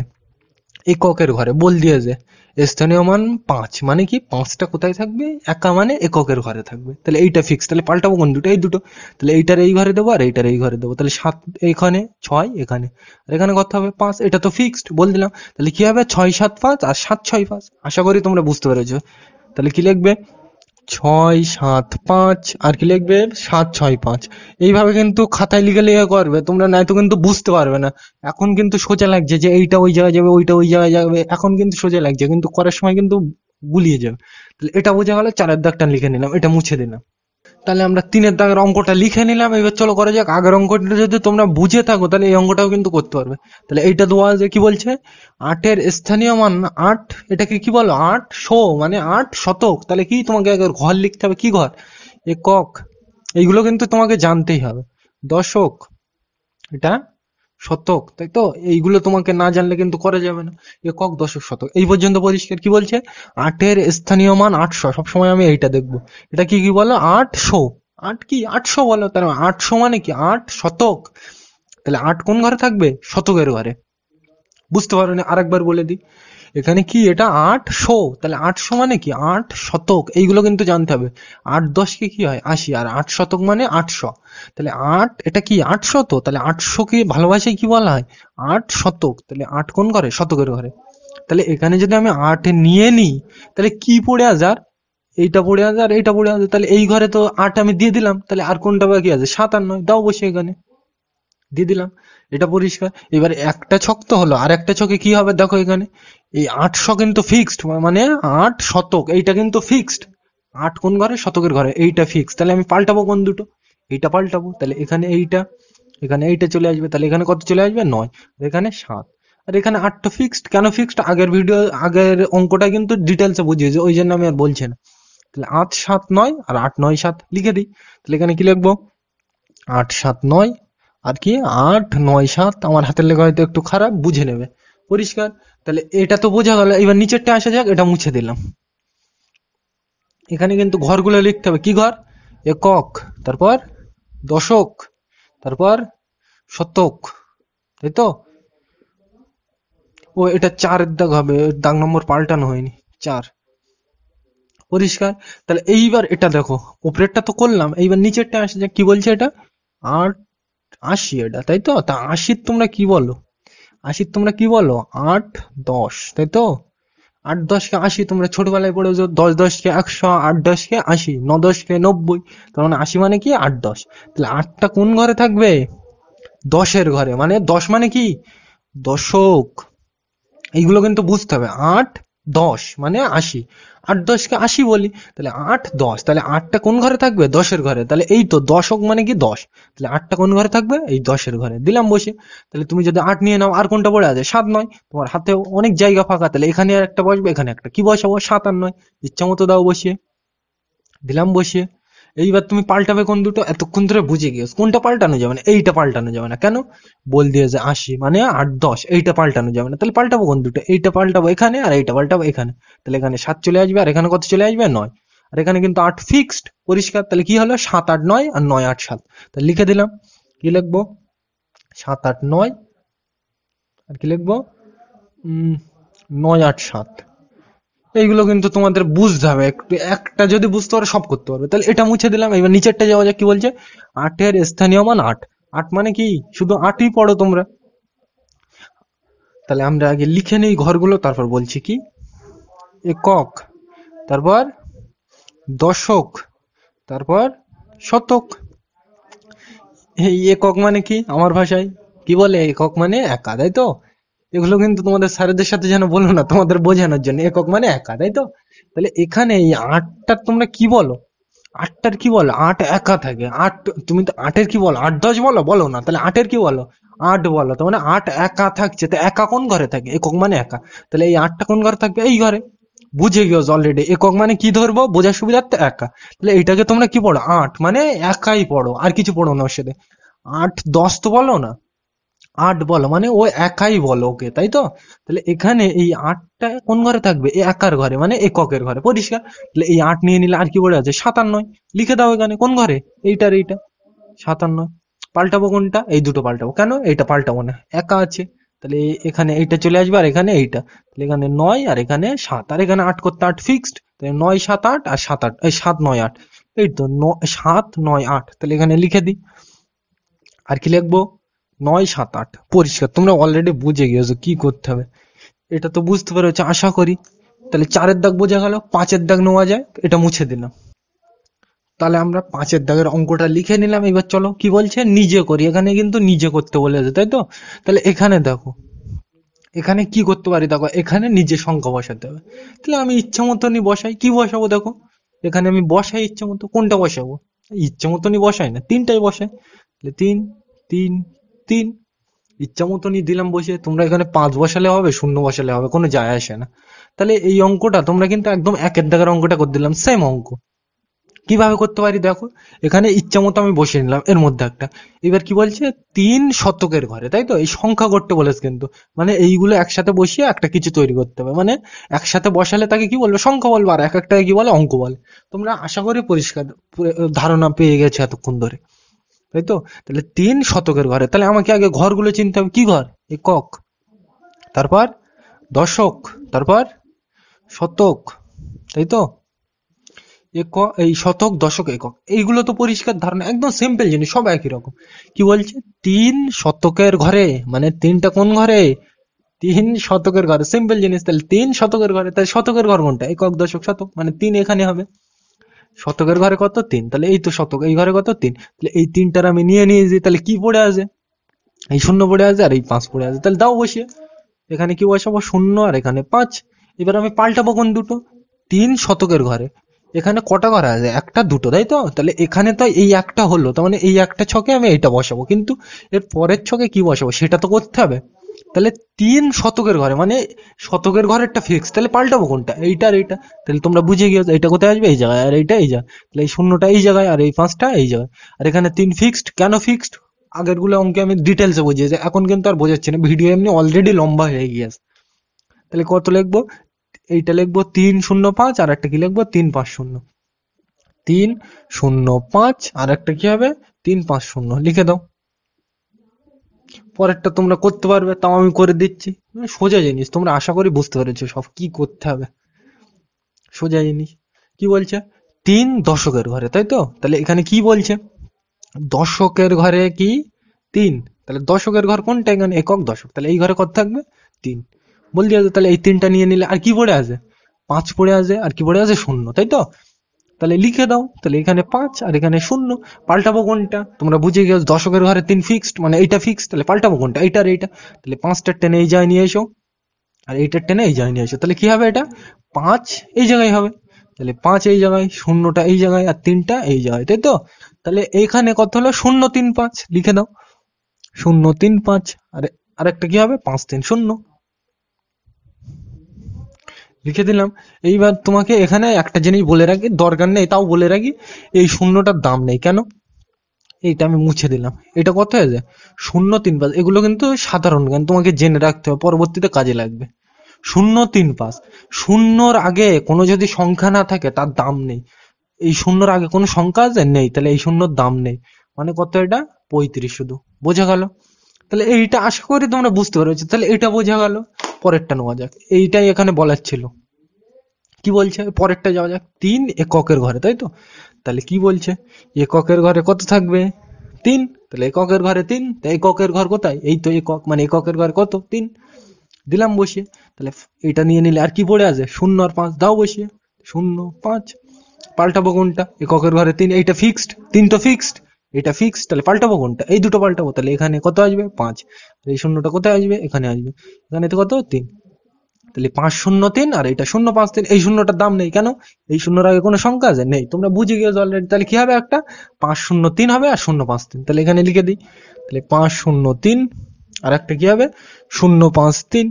এককের ঘরে। বল দিয়েছে স্থানীয় মান 5, মানে কি 5টা কোথায় থাকবে? একা মানে এককের ঘরে থাকবে। তাহলে এইটা ফিক্স। তাহলে পাল্টাবো কোন দুটো? এই দুটো। তাহলে এইটার এই ঘরে দেবো আর এইটার এই ঘরে দেবো। তাহলে 7 এখানে, 6 এখানে, আর এখানে কত হবে? 5। এটা তো ফিক্সড বল দিলাম। তাহলে কি হবে? 6 7 5 আর 7 6 5। আশা করি তোমরা বুঝতে পেরেছো। তাহলে কি লিখবে? 6 7 5 আর কি লিখবে? 7 6 5। এইভাবে কিন্তু খাতায় লিখে লিখে করবে তোমরা, নয়তো কিন্তু বুঝতে পারবে না। এখন কিন্তু সোজা লাগছে যে এইটা ওই জায়গায় যাবে, ওইটা ওই জায়গায় যাবে, এখন কিন্তু সোজা লাগছে, কিন্তু করার সময় কিন্তু গুলিয়ে যাবে। তাহলে এটা বোঝা গেল। 4-এর দাগটা লিখে নিলাম, এটা মুছে দিলাম। তাহলে আমরা 3-এর দাগের অঙ্কটা লিখে নিলাম। এবার চলো করা যাক। আগের অঙ্কটা যদি তোমরা বুঝে থাকো তাহলে এই অঙ্কটাও কিন্তু করতে পারবে। তাহলে এইটা দেওয়া আছে, কি বলছে? 8-এর স্থানীয় মান 8, এটাকে কি বলো? 800, মানে 8 শতক। তাহলে কি তোমাকে আগে ঘর লিখতে হবে। কি ঘর? একক। এইগুলো কিন্তু তোমাকে জানতেই হবে। দশক, এটা শতক, তাই তো? এইগুলো তোমাকে না জানলে কিন্তু করা যাবে না। একক, দশক, শতক, এই পর্যন্ত পরিষ্কার। কি বলছে? 8-এর স্থানীয় মান 800। সবসময় আমি এইটা দেখবো। এটা কি কি বলো? 800। 8 কি? 800 বলো। তার 800 মানে কি? 8 শতক। তাহলে 8 কোন ঘরে থাকবে? শতকের ঘরে। বুঝতে পারো না? আরেকবার বলে দিই। এখানে কি? এটা 800। তাহলে 800 মানে কি? 8 শতক। এইগুলো কিন্তু জানতে হবে। 8 10 কে কি হয়? 80। আর 8 শতক মানে 800। তাহলে 8, এটা কি 800? তো তাহলে 800 কে ভালোবাসায় কি বলা হয়? 8 শতক। তাহলে 8 কোন ঘরে? শতকের ঘরে। তাহলে এখানে যদি আমি 8 নিয়ে নিই, তাহলে কি পড়ে আছে আর? এইটা পড়ে আছে আর এইটা পড়ে আছে। তাহলে এই ঘরে তো 8 আমি দিয়ে দিলাম। তাহলে আর কোনটা বাকি আছে? 7 আর 9 দাও বসে এখানে। দিয়ে দিলাম। এটা পরিষ্কার। এবার একটা ছক তো হলো, আর একটা ছকে কি হবে দেখো এখানে। এই 800 কিন্তু ফিক্সড, মানে 8 শতক, এইটা কিন্তু ফিক্সড। 8 কোন ঘরে? শতকের ঘরে। এইটা ফিক্স। তাহলে আমি পাল্টাবো কোন দুটো? এইটা পাল্টাবো। তাহলে এখানে এইটা, এখানে এইটা চলে আসবে। তাহলে এখানে কত চলে আসবে? 9। আর এখানে 7। আর এখানে 8টা ফিক্সড। কেন ফিক্সড? আগের ভিডিও, আগের অঙ্কটা কিন্তু ডিটেলসে বুঝিয়েছে, ওই জন্য আমি আর বলছি না। তাহলে 8 7 9 আর 8 9 7 লিখে দিই। তাহলে এখানে কি লিখবো? 8 7 9 আর কি 8 9 7। আমার হাতের লেখা হয়তো একটু খারাপ, বুঝে নেবে। পরিষ্কার। তাহলে এটা তো বোঝা গেল। এবার নিচেরটা আসা যাক। এটা মুছে দিলাম। এখানে কিন্তু ঘরগুলো লিখতে হবে। কি ঘর? একক, তারপর দশক, তারপর শতক, তাই তো? ও, এটা 4-এর দাগ হবে, দাগ নম্বর পাল্টানো হয়নি। 4। পরিষ্কার। তাহলে এইবার এটা দেখো, উপরেরটা তো করলাম, এইবার নিচেরটা আসে যাক। কি বলছে এটা? 8 80, এটা তাই তো? তা 80 তোমরা কি বলো? 80 তোমরা কি বলো? 8 10, তাই তো? 8 10 কে 80 তোমরা ছোটবেলায় পড়েছো। 10 10 কে 100, 8 10 কে 80, 9 10 কে 90। তার মানে 80 মানে কি? 8 10। তাহলে 8টা কোন ঘরে থাকবে? 10-এর ঘরে। মানে 10 মানে কি? দশক। এইগুলো কিন্তু বুঝতে হবে। 8 10 মানে 80। 8 10 কে 80 বলি। তাহলে 8 10, তাহলে 8টা কোন ঘরে থাকবে? 10-এর ঘরে। তাহলে এই তো দশক মানে কি? 10। তাহলে 8টা কোন ঘরে থাকবে? এই 10-এর ঘরে। দিলাম বসে। তাহলে তুমি যদি 8 নিয়ে নাও, আর কোনটা পড়ে আছে? 7 9। তোমার হাতে অনেক জায়গা ফাঁকা। তাহলে এখানে আর একটা বসবে, এখানে একটা। কি বসাবো? 7 আর 9। ইচ্ছা মতো দাও বসিয়ে। দিলাম বসিয়ে। এইবার তুমি পাল্টাবে কোন দুটো? এতক্ষণ ধরে বুঝে গিয়েছো কোনটা পাল্টানো যাবে না। এইটা পাল্টানো যাবে না। কেন? বল দিয়েছে 80 মানে 8 10, এইটা পাল্টানো যাবে না। তাহলে পাল্টাবো কোন দুটো? এইটা পাল্টাবো এখানে, আর এইটা পাল্টাবো এখানে। তাহলে এখানে 7 চলে আসবে, আর এখানে কত চলে আসবে? 9। আর এখানে কিন্তু 8 ফিক্সড। পরিষ্কার। তাহলে কি হলো? 7 8 9 আর 9 8 7। তাহলে লিখে দিলাম। কি লিখবো? 7 8 9 আর কি লিখবো? 9 8 7। এইগুলো কিন্তু তোমাদের বুঝতে হবে একটু। একটা যদি বুঝতে পারো সব করতে পারবে। তাহলে এটা মুছে দিলাম। এবার নিচেরটা যাওয়া যাক। কি বলছে? 8-এর স্থানীয় মান 8। 8 মানে কি? শুধু 8ই পড়ো তোমরা। তাহলে আমরা আগে লিখে নেই ঘরগুলো, তারপর বলছি। কি? একক, তারপর দশক, তারপর শতক। এই একক মানে কি আমার ভাষায়? কি বলে? একক মানে একা, তাই তো? এগুলো কিন্তু তোমাদের স্যারেদের সাথে যেন বলো না, তোমাদের বোঝানোর জন্য। একক মানে একা, তাই তো? তাহলে এখানে এই 8টা তোমরা কি বলো? 8টার কি বলো? 8 একা থাকে। 8, তুমি তো 8-এর কি বলো? 8 10 বলো? বলো না। তাহলে 8-এর কি বলো? 8 বলো। তার মানে 8 একা থাকছে। তো একা কোন ঘরে থাকে? একক মানে একা। তাহলে এই 8টা কোন ঘরে থাকবে? এই ঘরে। বুঝে গিয়েছো অলরেডি। একক মানে কি ধরবো বোঝার সুবিধার্থে? একা। তাহলে এইটাকে তোমরা কি পড়ো? 8 মানে একাই পড়ো, আর কিছু পড়ো না ওর সাথে। 8 10 তো বলো না। 8 বলো, মানে ও একাই বলো ওকে, তাই তো? তাহলে এখানে এই 8টা কোন ঘরে থাকবে? এই একার ঘরে, মানে এককের ঘরে। পরিষ্কার। তাহলে এই 8 নিয়ে নিলে আর কি পড়ে আছে? 57। লিখে দাও এখানে কোন ঘরে? এইটার এইটা। 57। পাল্টাবো কোনটা? এই দুটো পাল্টাবো। কেন? এইটা পাল্টাবো না, একা আছে। তাহলে এখানে এইটা চলে আসবে আর এখানে এইটা, তাহলে এখানে 9 আর এখানে 7 আর এখানে 8 করতে 8 ফিক্সড, তাহলে 9 7 8 আর 7 8 এই 7 9 8, এই তো 7 9 8, তাহলে এখানে লিখে দিই। আর কি লিখবো? 9 7 8 পরিষ্কার, তোমরা অলরেডি বুঝে গিয়েছো কি করতে হবে, এটা তো বুঝতে পেরেছো আশা করি। তাহলে 4-এর দাগ বোঝা গেল, 5-এর দাগ নেওয়া যায়, এটা মুছে দিলাম। তাহলে আমরা 5-এর দাগের অঙ্কটা লিখে নিলাম। এবার চলো কি বলছে, নিজে করি, এখানে কিন্তু নিজে করতে বলেছে তাই তো। তাহলে এখানে দেখো, এখানে কি করতে পারি দেখো, এখানে নিজে সংখ্যা বসাতে হবে। তাহলে আমি ইচ্ছা মতনই বসাই, কি বসাবো দেখো, এখানে আমি বসাই ইচ্ছা মতো, কোনটা বসাবো? ইচ্ছা মতনই বসাই না, তিনটাই বসাই। তাহলে 3 3 3 ইচ্ছা মতনই দিলাম বসে। তোমরা এখানে 5 বসালে হবে, শূন্য বসালে হবে, কোনো যায় আসে না। তাহলে এই অঙ্কটা তোমরা কিন্তু একদম 1-এর দাগের অঙ্কটা করে দিলাম, সেম অঙ্ক। কিভাবে করতে পারি দেখো, এখানে ইচ্ছা মতো আমি বসিয়ে নিলাম এর মধ্যে একটা। এবার কি বলছে, 3 শতকের ঘরে, তাই তো, এই সংখ্যা করতে বলেছে কিন্তু, মানে এইগুলো একসাথে বসিয়ে একটা কিছু তৈরি করতে হবে, মানে একসাথে বসালে তাকে কি বলবো, সংখ্যা বলবো, আর এক একটাকে কি বলে, অঙ্ক বলে। তোমরা আশা করি পরিষ্কার ধারণা পেয়ে গেছে এতক্ষণ ধরে, তাই তো। তাহলে 3 শতকের ঘরে, তাহলে আমাকে আগে ঘরগুলো চিনতে হবে, কি ঘর, একক, তারপর দশক, তারপর শতক, তাই তো। এই শতক দশক একক, এইগুলো তো পরিষ্কার ধারণা, একদম সিম্পল জিনিস, সব একই রকম। কি বলছে, 3 শতকের ঘরে, মানে তিনটা কোন ঘরে, 3 শতকের ঘরে, সিম্পল জিনিস। তাহলে 3 শতকের ঘরে, তাহলে শতকের ঘর কোনটা, একক দশক শতক, মানে 3 এখানে হবে। শতকের ঘরে কত, 3, তাহলে এই তো শতক, এই ঘরে কত, 3, তাহলে এই তিনটার আমি নিয়ে নিয়েছি। তাহলে কি পড়ে আছে, এই শূন্য পড়ে আছে আর এই 5 পড়ে আছে, তাহলে দাও বসিয়ে। এখানে কি বসাবো, শূন্য, আর এখানে 5। এবার আমি পাল্টাবো কোন দুটো, 3 শতকের ঘরে, এখানে কটা ঘর আছে, একটা দুটো, তাই তো। তাহলে এখানে তো এই একটা হলো, তার মানে এই একটা ছকে আমি এইটা বসাবো, কিন্তু এর পরের ছকে কি বসাবো সেটা তো করতে হবে। তাহলে 3 শতকের ঘরে, মানে শতকের ঘরেরটা ফিক্স, তাহলে পাল্টাবো কোনটা, এইটা আর এইটা। তাহলে তোমরা বুঝে গিয়েছো, এইটা কোথায় আসবে, এই জায়গায়, আর এইটা এই জায়গায়। তাহলে এই শূন্যটা এই জায়গায়, আর এই 5টা এই জায়গায়। আর এখানে 3 ফিক্সড, কেন ফিক্সড, আগের গুলো অঙ্কে আমি ডিটেলসে বুঝিয়েছি, এখন কিন্তু আর বোঝাচ্ছি না, ভিডিও এমনি অলরেডি লম্বা হয়ে গিয়েছে। তাহলে কত লিখবো, এইটা লিখবো 305, আর একটা কি লিখবো, 350, 305, আর একটা কি হবে, 350, লিখে দাও। পরেরটা তোমরা করতে পারবে, তাও আমি করে দিচ্ছি, সোজা জিনিস, তোমরা আশা করি বুঝতে পেরেছো সব কি করতে হবে, সোজা জিনিস। কি বলছে, 3 দশকের ঘরে, তাই তো। তাহলে এখানে কি বলছে, দশকের ঘরে কি, 3, তাহলে দশকের ঘর কোনটা, এখানে একক দশক, তাহলে এই ঘরে কত থাকবে, 3, বল দিয়ে। তাহলে এই 3টা নিয়ে নিলে, আর কি পড়ে আছে, 5 পড়ে আছে, আর কি পড়ে আছে, শূন্য, তাই তো। তাহলে লিখে দাও, তাহলে এখানে 5 আর এখানে শূন্য। পাল্টাবো কোনটা, তোমরা বুঝে গেছো, দশকের ঘরে 3 ফিক্সড, মানে এইটা ফিক্সড, তাহলে পাল্টাবো কোনটা, এইটা আর এইটা। তাহলে 5টার টেনে এই জায়গায় নিয়ে এসো, আর এইটার টেনে এই জায়গায় নিয়ে এসো, তাহলে কি হবে, এটা 5 এই জায়গায় হবে। তাহলে 5 এই জায়গায়, শূন্যটা এই জায়গায়, আর 3টা এই জায়গায়, তাই তো। তাহলে এইখানে কত হলো, 035, লিখে দাও, 035, আর আরেকটা কি হবে, 5 3 0, লিখে দিলাম। এইবার তোমাকে এখানে একটা জিনিস বলে রাখি, দরকার নেই তাও বলে রাখি, এই শূন্যটার দাম নেই কেন, এইটা আমি মুছে দিলাম। এটা কত হয়েছে, 035, এগুলো কিন্তু সাধারণ জ্ঞান, তোমাকে জেনে রাখতে হবে, পরবর্তীতে কাজে লাগবে। 035, শূন্যর আগে কোনো যদি সংখ্যা না থাকে তার দাম নেই। এই শূন্যর আগে কোনো সংখ্যা আছে, নেই, তাহলে এই শূন্যর দাম নেই, মানে কত, এটা 35 শুধু, বোঝা গেল। তাহলে এইটা আশা করি তোমরা বুঝতে পেরেছো, তাহলে এটা বোঝা গেল। পরেরটা নেওয়া যাক, এইটাই এখানে বলার ছিল। কি বলছে, পরেরটা যাওয়া যাক, 3 এককের ঘরে, তাই তো। তাহলে কি বলছে, এককের ঘরে কত থাকবে, 3, তাহলে এককের ঘরে 3, এককের ঘর কোথায়, এই তো একক, মানে এককের ঘর কত, 3, দিলাম বসিয়ে। তাহলে এটা নিয়ে নিলে আর কি পড়ে আছে, 0 আর 5, দাও বসিয়ে, 0 5। পাল্টাবো কোনটা, এককের ঘরে 3, এইটা ফিক্সড, 3 তো ফিক্সড, এটা ফিক্সড, তাহলে পাল্টাবো কোনটা, এই দুটো পাল্টাবো। তাহলে এখানে কত আসবে, 5, এই শূন্যটা কোথায় আসবে, এখানে আসবে, এখানে তো কত, 3, তাহলে 503, আর এটা 053, এই শূন্যটার দাম নেই কেন, এই শূন্যর আগে কোনো সংখ্যা আছে, নেই, তোমরা বুঝে গিয়েছো অলরেডি। তাহলে কি হবে, একটা 503 হবে, আর 053, তাহলে এখানে লিখে দিই। তাহলে 503, আর একটা কি হবে, 053,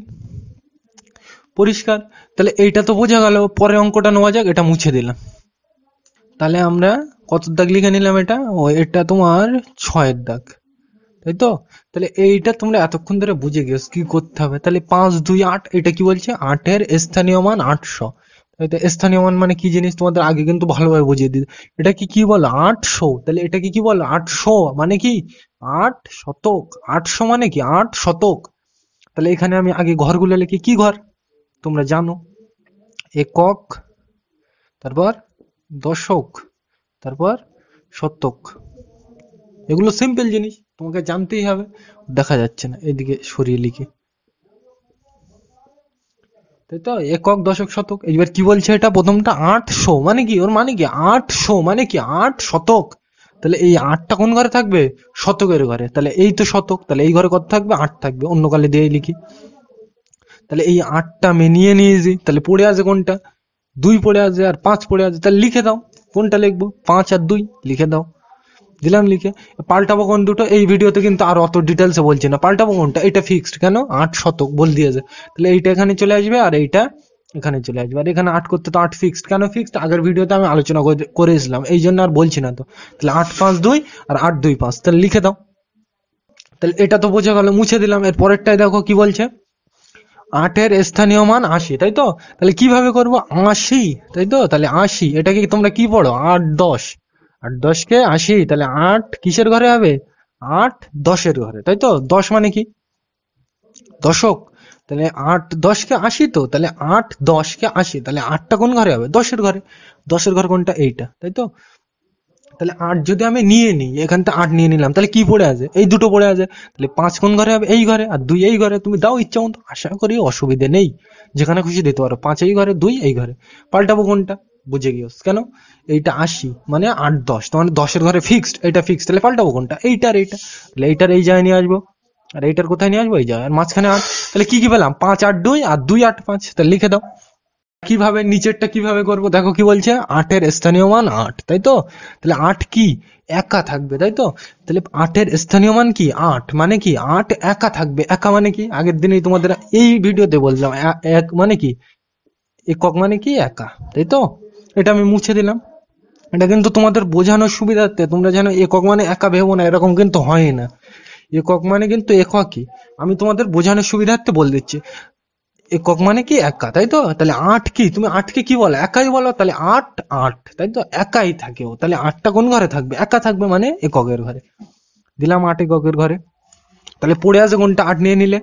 পরিষ্কার। তাহলে এইটা তো বোঝা গেল, পরে অঙ্কটা নেওয়া যাক, এটা মুছে দিলাম। তাহলে আমরা কত দাগ লিখে নিলাম, এটা এটা তোমার 6-এর দাগ, তাই তো। তাহলে এইটা তোমরা এতক্ষণ ধরে বুঝে গেছো কি করতে হবে। তাহলে 5 2 8, এটা কি বলছে, 8-এর স্থানীয় মান 800, তাই তো। স্থানীয় মান মানে কি জিনিস তোমাদের আগে কিন্তু ভালোভাবে বুঝিয়ে দিই, এটা কি কি বলো, 800, তাহলে এটা কি কি বলো, 800 মানে কি 8 শতক, 800 মানে কি 8 শতক, তাহলে এখানে আমি আগে ঘরগুলো লিখি। কি ঘর তোমরা জানো, একক, তারপর দশক, তারপর শতক। এগুলো সিম্পল জিনিস, তোমাকে জানতেই হবে। দেখা যাচ্ছে না, এদিকে সরিয়ে লিখি, তাই তো। একক, দশক, শতক। এইবার কি বলছে এটা, প্রথমটা 800 মানে কি, ওর মানে কি 800 মানে কি 8 শতক। তাহলে এই 8টা কোন ঘরে থাকবে, শতকের ঘরে। তাহলে এই তো শতক, তাহলে এই ঘরে কত থাকবে, 8 থাকবে। অন্য কালে দিয়ে লিখি। তাহলে এই 8টা আমি নিয়ে নিয়েছি। তাহলে পড়ে আছে কোনটা, 2 পড়ে আছে আর 5 পড়ে আছে। তাহলে লিখে দাও, কোনটা লিখবো, 5 আর 2 লিখে দাও। দিলাম লিখে। পাল্টাবো কোন দুটো, এই ভিডিওতে কিন্তু আর অত ডিটেলসে বলছি না। পাল্টাবো কোনটা, এটা ফিক্সড, কেন 8 শতক বল দিয়েছে। তাহলে এইটা এখানে চলে আসবে আর এইটা এখানে চলে আসবে। আর এখানে 8 করতে তো 8 ফিক্সড, কেন ফিক্সড, আগের ভিডিওতে আমি আলোচনা করেছিলাম, এই জন্য আর বলছি না তো। তাহলে 8 5 2 আর 8 2 5, তাহলে লিখে দাও। তাহলে এটা তো বোঝা গেল, মুছে দিলাম। এর পরেরটাই দেখো কি বলছে, 8 এর স্থানীয় মান 80, তাই তো। তাহলে কিভাবে করবো, 80, তাই তো। তাহলে 80, এটা কি তোমরা কি পড়ো, 8 10, 8 10 কে 80। তাহলে 8 কিসের ঘরে হবে, 8 10 ঘরে, তাই তো। 10 মানে কি দশক। তাহলে 8 10 কে 80, তো তাহলে 8 10 কে 80, তাহলে 8টা কোন ঘরে হবে, 10 ঘরে। 10 ঘর কোনটা, এইটা, তাই তো। তাহলে 8 যদি আমি নিয়ে নিই, এখান থেকে 8 নিয়ে নিলাম, তাহলে কি পড়ে আছে, এই দুটো পড়ে আছে। তাহলে 5 কোন ঘরে হবে, এই ঘরে, আর 2 এই ঘরে। তুমি দাও ইচ্ছা মতো, আশা করি অসুবিধে নেই, যেখানে খুশি দিতে পারো। 5 এই ঘরে, 2 এই ঘরে। পাল্টাবো কোনটা, বুঝে গিয়েছ কেন, এইটা 80 মানে 8 10, তো মানে 10 ঘরে ফিক্সড, এটা ফিক্সড। তাহলে পাল্টাবো কোনটা, এইটা আর এইটা। তাহলে এইটার এই জায়গায় নিয়ে আসবো, আর এইটার কোথায় নিয়ে আসবো, এই জায়গায়। আর মাঝখানে 8। তাহলে কি কি পেলাম, 5 8 2 আর 2 8 5। তাহলে লিখে দাও। কিভাবে নিচেরটা কিভাবে করব, দেখো কি বলছে, 8 এর স্থানীয় মান 8, তাই তো। তাহলে 8 কি একা থাকবে, তাই তো। তাহলে 8 এর স্থানীয় মান কি 8, মানে কি 8 একা থাকবে। একা মানে কি, আগের দিনেই তোমাদের এই ভিডিওতে বললাম, এক মানে কি একক, মানে কি একা, তাই তো। এটা আমি মুছে দিলাম। এটা কিন্তু তোমাদের বোঝানোর সুবিধার্থে, তোমরা যেন একক মানে একা ভেবো না, এরকম কিন্তু হয় না। একক মানে কিন্তু একই, আমি তোমাদের বোঝানোর সুবিধার্থে বলে দিচ্ছি। একক মানে কি একা, তাই তো। তাহলে 8 কি, তুমি 8 কে কি বলো, একাই বলো। তাহলে 8 8, তাই তো, একাই থাকে ও। তাহলে 8টা কোন ঘরে থাকবে, একা থাকবে, মানে এককের ঘরে। দিলাম 8 এককের ঘরে। তাহলে পড়ে আছে কোনটা, 8 নিয়ে নিলে।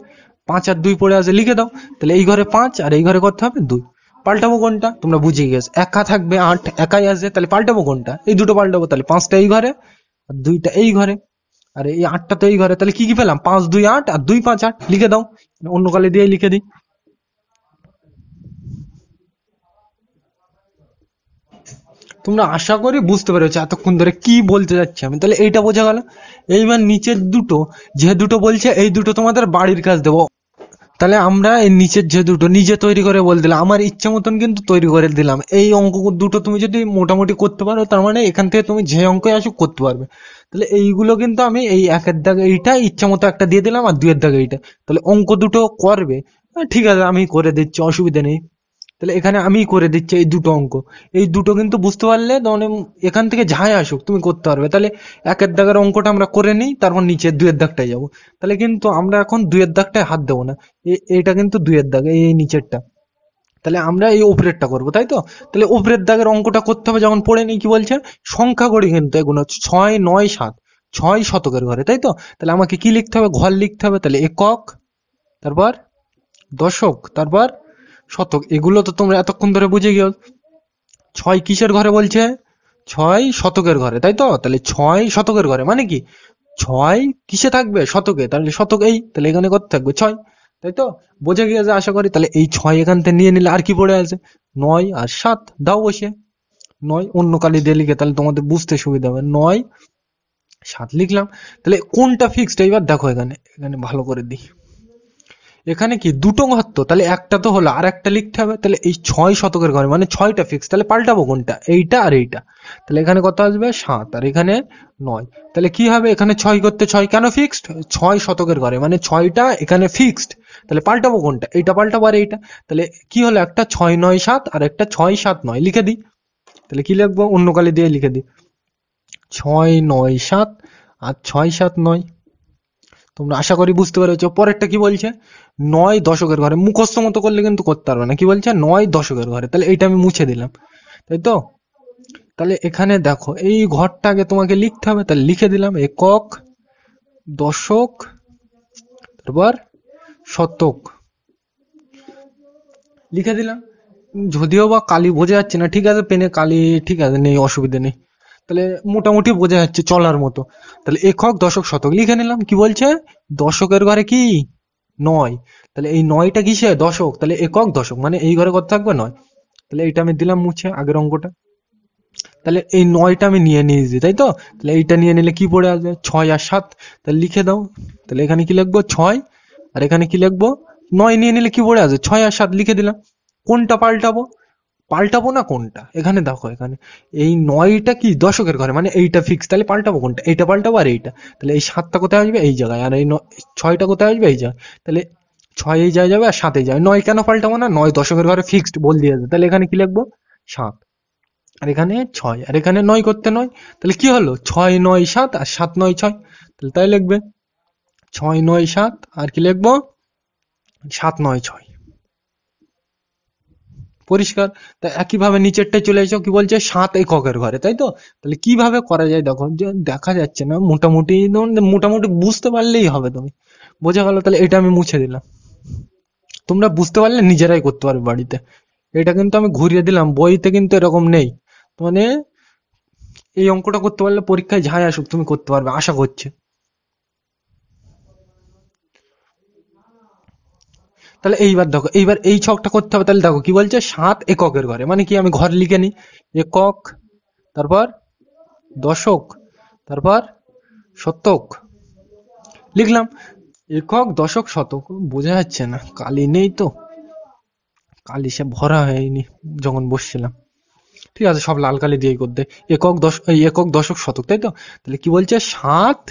5 আর 2 পড়ে আছে, লিখে দাও। তাহলে এই ঘরে 5 আর এই ঘরে কত হবে, 2। পাল্টাবো কোনটা, তোমরা বুঝে গেছো, একা থাকবে 8, একাই আছে। তাহলে পাল্টাবো কোনটা, এই দুটো পাল্টাবো। তাহলে 5টা এই ঘরে আর 2টা এই ঘরে, আর এই 8টা তো এই ঘরে। তাহলে কি কি পেলাম, 5 2 8 আর 2 5 8। লিখে দাও, অন্য কালে দিয়ে লিখে দিই। তোমরা আশা করি বুঝতে পেরেছো এতক্ষণ ধরে কি বলতে যাচ্ছি আমি। তাহলে এইটা বোঝা গেল। এইবার নিচের দুটো, যে দুটো বলছে এই দুটো তোমাদের বাড়ির কাজ দেবো। তাহলে আমরা এই নিচের যে দুটো নিজে তৈরি করে বলে দিলাম, আমার ইচ্ছে মতন কিন্তু তৈরি করে দিলাম। এই অঙ্ক দুটো তুমি যদি মোটামুটি করতে পারো, তার মানে এখান থেকে তুমি যে অঙ্কে আসুক করতে পারবে। তাহলে এইগুলো কিন্তু আমি এই 1 দাগে এইটা ইচ্ছা মতো একটা দিয়ে দিলাম, আর 2 দাগে এইটা। তাহলে অঙ্ক দুটো করবে, ঠিক আছে আমি করে দিচ্ছি, অসুবিধা নেই। তাহলে এখানে আমি করে দিচ্ছি এই দুটো অঙ্ক। এই দুটো কিন্তু বুঝতে পারলে মানে এখান থেকে যাই আসুক তুমি করতে পারবে। তাহলে 1 দাগের অঙ্কটা আমরা করে নিই, তারপর নিচে 2 দাগটায় যাবো। তাহলে কিন্তু আমরা এখন 2 দাগটায় হাত দেবো না। এটা কিন্তু 2 দাগ, এই নিচেরটা। তাহলে আমরা এই উপরেরটা করবো, তাই তো। তাহলে উপরের দাগের অঙ্কটা করতে হবে, যখন পড়ে নিই কি বলছে, সংখ্যা করি কিন্তু এগুলো 6 9 7, 6 শতকের ঘরে, তাই তো। তাহলে আমাকে কি লিখতে হবে, ঘর লিখতে হবে। তাহলে একক, তারপর দশক, তারপর শতক। এগুলো তো তোমরা এতক্ষণ ধরে বুঝে গিয়েছো। 6 কিসের ঘরে বলছে, 6 শতকের ঘরে, তাই তো। তাহলে 6 শতকের ঘরে মানে কি 6 কিসে থাকবে, শতকে। তাহলে শতক এই, তাহলে এখানে কত থাকবে, 6, তাই তো। বোঝা গিয়েছে আশা করি। তাহলে এই 6 এখান থেকে নিয়ে নিলে আর কি পড়ে আছে, 9 আর 7। দাও বসে 9 অন্য কালি দিয়ে লিখে, তাহলে তোমাদের বুঝতে সুবিধা হবে। 9 7 লিখলাম। তাহলে কোনটা ফিক্সড, এইবার দেখো এখানে, এখানে ভালো করে দিই। এখানে কি দুটো ঘর, তো তাহলে একটা তো হলো, আর একটা লিখতে হবে। তাহলে এই 6 শতকের ঘরে মানে 6টা ফিক্স। তাহলে পাল্টাবো কোনটা, এইটা আর এইটা। তাহলে এখানে কত আসবে, 7, আর এখানে 9। তাহলে কি হবে, এখানে 6 করতে 6 কেন ফিক্সড, 6 শতকের ঘরে মানে 6টা এখানে ফিক্সড। তাহলে পাল্টাবো কোনটা, এইটা পাল্টাবো আর এইটা। তাহলে কি হলো, একটা 6 9 7 আর একটা 6 7 9 লিখে দিই। তাহলে কি লিখবো, অন্য কালি দিয়ে লিখে দিই, 6 9 7 আর 6 7 9। তোমরা আশা করি বুঝতে পেরেছো। পরেরটা কি বলছে, 9 দশকের ঘরে। মুখস্থ মতো করলে কিন্তু করতে পারবে না। কি বলছে, 9 দশকের ঘরে। তাহলে এইটা আমি মুছে দিলাম, তাই তো। তাহলে এখানে দেখো এই ঘরটাকে তোমাকে লিখতে হবে। তাহলে লিখে দিলাম একক, দশক, তারপর শতক লিখে দিলাম। যদিও বা কালি বোঝা যাচ্ছে না, ঠিক আছে, পেনে কালি ঠিক আছে, নেই, অসুবিধা নেই। তাহলে মোটামুটি বোঝা যাচ্ছে চলার মতো। তাহলে একক দশক শতক লিখে নিলাম। কি বলছে? দশকের ঘরে কি? নয়। তাহলে এই নয়টা কিসে? দশক। তাহলে একক দশক মানে এই ঘরে কত থাকবে? নয়। তাহলে এইটা আমি দিলাম মুছে, আগের অঙ্কটা। তাহলে এই নয়টা আমি নিয়ে নিয়েছি, তাই তো? তাহলে এইটা নিয়ে নিলে কি পড়ে আসবে? 6 আর 7। তাহলে লিখে দাও। তাহলে এখানে কি লিখবো? 6। আর এখানে কি লিখবো? 9 নিয়ে নিলে কি পড়ে আসবে? 6 আর 7 লিখে দিলাম। কোনটা পাল্টাবো? পাল্টাবো না কোনটা? এখানে দেখো, এখানে এই 9টা কি দশকের ঘরে, মানে এইটা ফিক্স। তাহলে পাল্টাবো কোনটা? এইটা পাল্টাবো আর এইটা। তাহলে এই 7টা কোথায় আসবে? এই জায়গায়। আর এই 6টা কোথায় আসবে? এই জায়গায়। তাহলে 6 এই জায়গায় যাবে আর 7 এই জায়গায়। 9 কেন পাল্টাবো না? 9 দশকের ঘরে ফিক্সড বল দিয়েছে। তাহলে এখানে কি লিখবো? 7। আর এখানে 6 আর এখানে 9 করতে 9। তাহলে কি হলো? 6 9 7 আর 7 9 6। তাহলে তাই লিখবে 6 9 7 আর কি লিখবো? 7 9 6। পরিষ্কার? তা একইভাবে নিচেরটায় চলে এসো। কি বলছে? 7 এককের ঘরে, তাই তো? তাহলে কিভাবে করা যায় দেখো, যে দেখা যাচ্ছে না, মোটামুটি মোটামুটি বুঝতে পারলেই হবে। তুমি বোঝা গেল? তাহলে এটা আমি মুছে দিলাম। তোমরা বুঝতে পারলে নিজেরাই করতে পারবে বাড়িতে। এটা কিন্তু আমি ঘুরিয়ে দিলাম, বইতে কিন্তু এরকম নেই। মানে এই অঙ্কটা করতে পারলে পরীক্ষায় যাই আসুক তুমি করতে পারবে, আশা করছি। তাহলে এইবার দেখো, এইবার এই ছকটা করতে হবে। তাহলে দেখো কি বলছে? 7 এককের ঘরে, মানে কি? আমি ঘর লিখে নিই। একক, তারপর দশক, তারপর শতক লিখলাম। একক দশক শতক বোঝা যাচ্ছে না, কালি নেই তো, কালি সে ভরা হয়নি যখন বসছিলাম। ঠিক আছে, সব লাল কালি দিয়ে করতে। একক দশক শতক, তাই তো? তাহলে কি বলছে? 7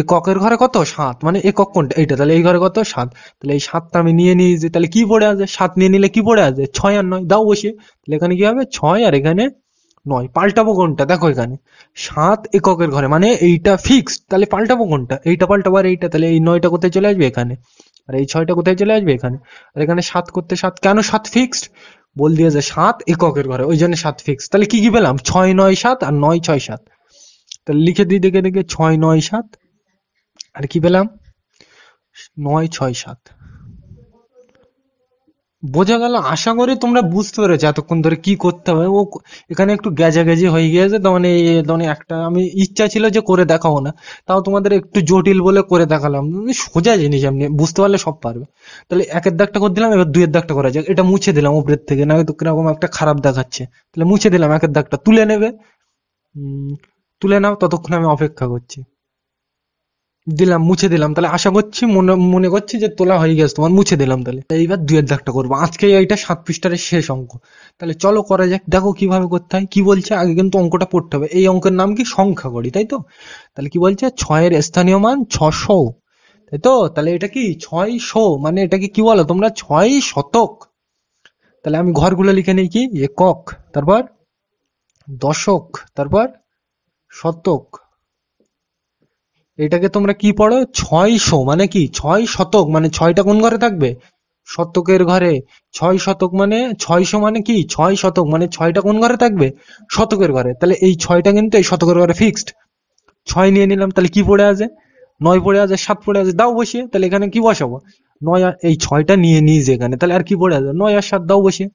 এককের ঘরে কত? 7, মানে একক কোনটা? এইটা। তাহলে এই ঘরে কত? 7। তাহলে এই 7টা আমি নিয়ে নিয়েছি। তাহলে কি পড়ে আছে? 7 নিয়ে নিলে কি পড়ে আছে? 6 আর 9 দাও বসিয়ে। তাহলে এখানে কি হবে? 6 আর এখানে 9। পাল্টাবো কোনটা? দেখো এখানে 7 এককের ঘরে, মানে এইটা ফিক্সড। তাহলে পাল্টাবো কোনটা? এইটা পাল্টাবো আর এইটা। তাহলে এই 9টা কোথায় চলে আসবে? এখানে। আর এই 6টা কোথায় চলে আসবে? এখানে। আর এখানে 7 করতে 7 কেন? 7 ফিক্সড বল দিয়েছে, 7 এককের ঘরে, ওই জন্য 7 ফিক্স। তাহলে কি কি পেলাম? 6 9 7 আর 9 6 7। তাহলে লিখে দিই দেখে দেখে, 6 9 7 আর কি পেলাম? 9 6 7। বোঝা গেল? আশা করি তোমরা বুঝতে পেরেছো এতক্ষণ ধরে কি করতে হবে। এখানে একটু গ্যাজাগ্যাজি হয়ে গিয়েছে, তো মানে মানে একটা আমি ইচ্ছা ছিল যে করে দেখাবো না, তাও তোমাদের একটু জটিল বলে করে দেখালাম। সোজা জিনিস, এমনি বুঝতে পারলে সব পারবে। তাহলে একের দাগটা করে দিলাম, এবার দুইয়ের দাগটা করা যাক। এটা মুছে দিলাম উপরের থেকে, না তো কিরকম একটা খারাপ দেখাচ্ছে। তাহলে মুছে দিলাম, একের দাগটা তুলে নেবে। উম, তুলে নাও, ততক্ষণ আমি অপেক্ষা করছি। দিলাম, মুছে দিলাম। তাহলে আশা করছি, মনে মনে করছি যে তোলা হয়ে গেছে তোমার। মুছে দিলাম। তাহলে এইবার দুইয়ের দাগটা করবো আজকে, এইটা 7 পৃষ্ঠার শেষ অঙ্ক। তাহলে চলো করা যাক, দেখো কিভাবে করতে হয়। কি বলছে? আগে কিন্তু অঙ্কটা পড়তে হবে। এই অঙ্কের নাম কি? সংখ্যা করি, তাই তো? তাহলে কি বলছে? 6 এর স্থানীয় মান 600, তাই তো? তাহলে এটা কি? 600, মানে এটাকে কি বলো তোমরা? 6 শতক। তাহলে আমি ঘরগুলো লিখে নিই। কি? একক, তারপর দশক, তারপর শতক। এটাকে তোমরা কি পড়ো? 600 মানে কি? 6 শতক, মানে 6টা কোন ঘরে থাকবে? শতকের ঘরে। 6 শতক মানে 600, মানে কি? 6 শতক মানে 6টা কোন ঘরে থাকবে? শতকের ঘরে। তাহলে এই 6টা কিন্তু এই শতকের ঘরে ফিক্সড। 6 নিয়ে নিলাম। তাহলে কি পড়ে আছে? 9 পড়ে আছে, 7 পড়ে আছে, দাও বসিয়ে। তাহলে এখানে কি বসাবো? 9 আর এই 6টা নিয়ে নিয়েছি এখানে। তাহলে আর কি পড়ে আছে? 9 আর 7, দাও বসিয়ে।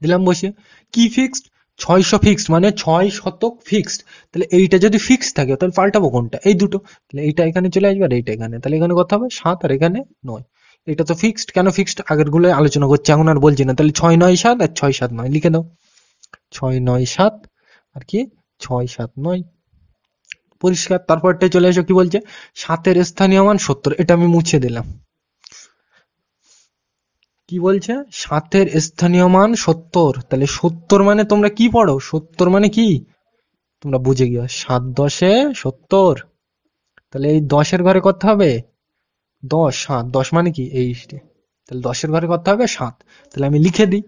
দিলাম বসিয়ে। কি ফিক্সড? 600 ফিক্সড, মানে 6 শতক ফিক্সড। তাহলে এইটা যদি ফিক্সড থাকে তাহলে পাল্টাবো কোনটা? এই দুটো। তাহলে এইটা এখানে চলে আসবে আর এইটা এখানে। তাহলে এখানে কত হবে? 7 আর এখানে 9। এটা তো ফিক্সড। কেন ফিক্সড? আগের গুলো আলোচনা করছি, এখন আর বলছি না। তাহলে 6 9 7 আর 6 7 9 লিখে দাও। 6 9 7 আর কি 6 7 9। পরিষ্কার? তারপরটাই চলে এসো। কি বলছে? 7 এর স্থানীয় মান 70। এটা আমি মুছে দিলাম। কি বলছে? 7 এর স্থানীয় মান 70। তাহলে 70 মানে তোমরা কি পড়ো? 70 মানে কি? তোমরা বুঝে গিয়ে 7 10 70। তাহলে এই 10-এর ঘরে কত হবে? 10 7 10 মানে কি? এই তাহলে 10-এর ঘরে কত হবে? 7। তাহলে আমি লিখে দিই।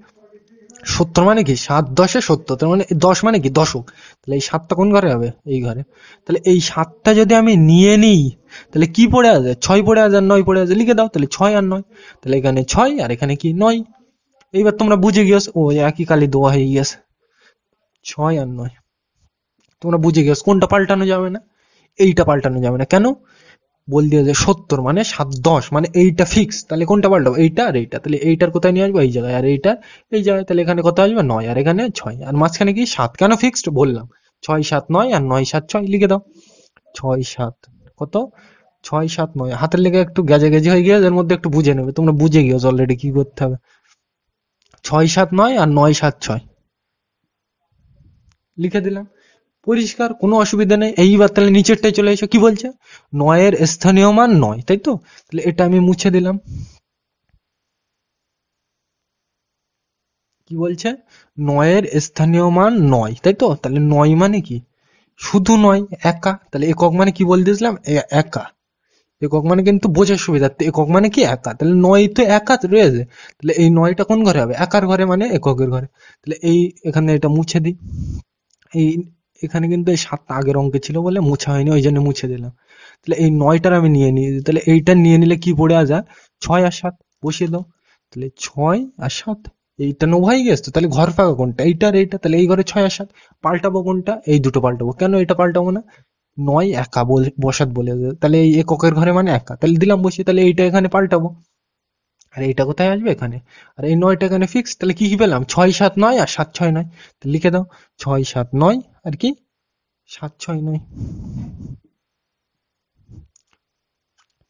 70 মানে কি? 7 10 70। তার মানে 10 মানে কি? দশক। তাহলে এই 7টা কোন ঘরে হবে? এই ঘরে। তাহলে এই 7টা যদি আমি নিয়ে নিই, তাহলে কি পড়ে আছে? 6 পড়ে আছে আর 9 পড়ে আছে। লিখে দাও। তাহলে 6 আর 9। তাহলে এখানে 6 আর এখানে কি? 9। এইবার তোমরা বুঝে গিয়েছো, ও একই কালি দেওয়া হয়ে গেছে। 6 আর 9 তোমরা বুঝে গেছো। কোনটা পাল্টানো যাবে না? এইটা পাল্টানো যাবে না। কেন? বল দিয়ে যে 70 মানে 7 10 মানে এইটা ফিক্স, তাহলে কোনটা পাল্টাবো, এইটা আর এইটা, তাহলে এইটার কোথায় নিয়ে আসবো এই জায়গায়, আর এইটা এই জায়গায়, তাহলে এখানে কত আসবে 9 আর এখানে 6 আর মাঝখানে কি 7, কেন ফিক্সড বললাম 6 7 9 আর 9 7 6 লিখে দাও। 6 7 কত, 6 7 9, হাতের লেগে একটু গেজে হয়ে গিয়ে এর মধ্যে একটু বুঝে নেবে, তোমরা বুঝে গিয়েছো অলরেডি কি করতে হবে। 6 7 9 আর 9 7 6 লিখে দিলাম, পরিষ্কার, কোনো অসুবিধা নেই। এইবার তাহলে নিচেরটাই চলে এসো, কি বলছে 9 এর স্থানীয় মান 9, তাই তো, তাহলে এটা আমি মুছে দিলাম। কি বলছে 9 এর স্থানীয় মান 9, তাই তো, তাহলে 9 মানে কি শুধু 9 একা, তাহলে একক মানে কি বলে দিয়েছিলাম একা, একক মানে কিন্তু বোঝার সুবিধার্থে, একক মানে কি একা, তাহলে 9 তো একা রয়েছে, তাহলে এই 9টা কোন ঘরে হবে, একার ঘরে মানে এককের ঘরে, তাহলে এই এখানে এটা মুছে দিই। এই এখানে কিন্তু এই 7টা আগের অঙ্কে ছিল বলে মুছা হয়নি, ওই জন্য মুছে দিলাম। তাহলে এই 9টার আমি নিয়ে নিই, তাহলে এইটা নিয়ে নিলে কি পড়ে যায় 6 আর 7, বসিয়ে দাও, তাহলে 6 আর 7, এইটা নেবো হয়ে গেছে তো, তাহলে ঘর ফাঁকা কোনটা, এইটা আর এইটা, তাহলে এই ঘরে 6 আর 7 পাল্টাবো কোনটা, এই দুটো পাল্টাবো, কেন এটা পাল্টাবো না, 9 একা বসাত বলে দেবে, তাহলে এই এককের ঘরে মানে একা, তাহলে দিলাম বসিয়ে, তাহলে এইটা এখানে পাল্টাবো, আর এইটা কোথায় আসবে এখানে, আর এই 9টা এখানে ফিক্স, তাহলে কি পেলাম 6 7 9 আর 7 6 9, তাহলে লিখে দাও 6 7 9 আর কি 7 6 9।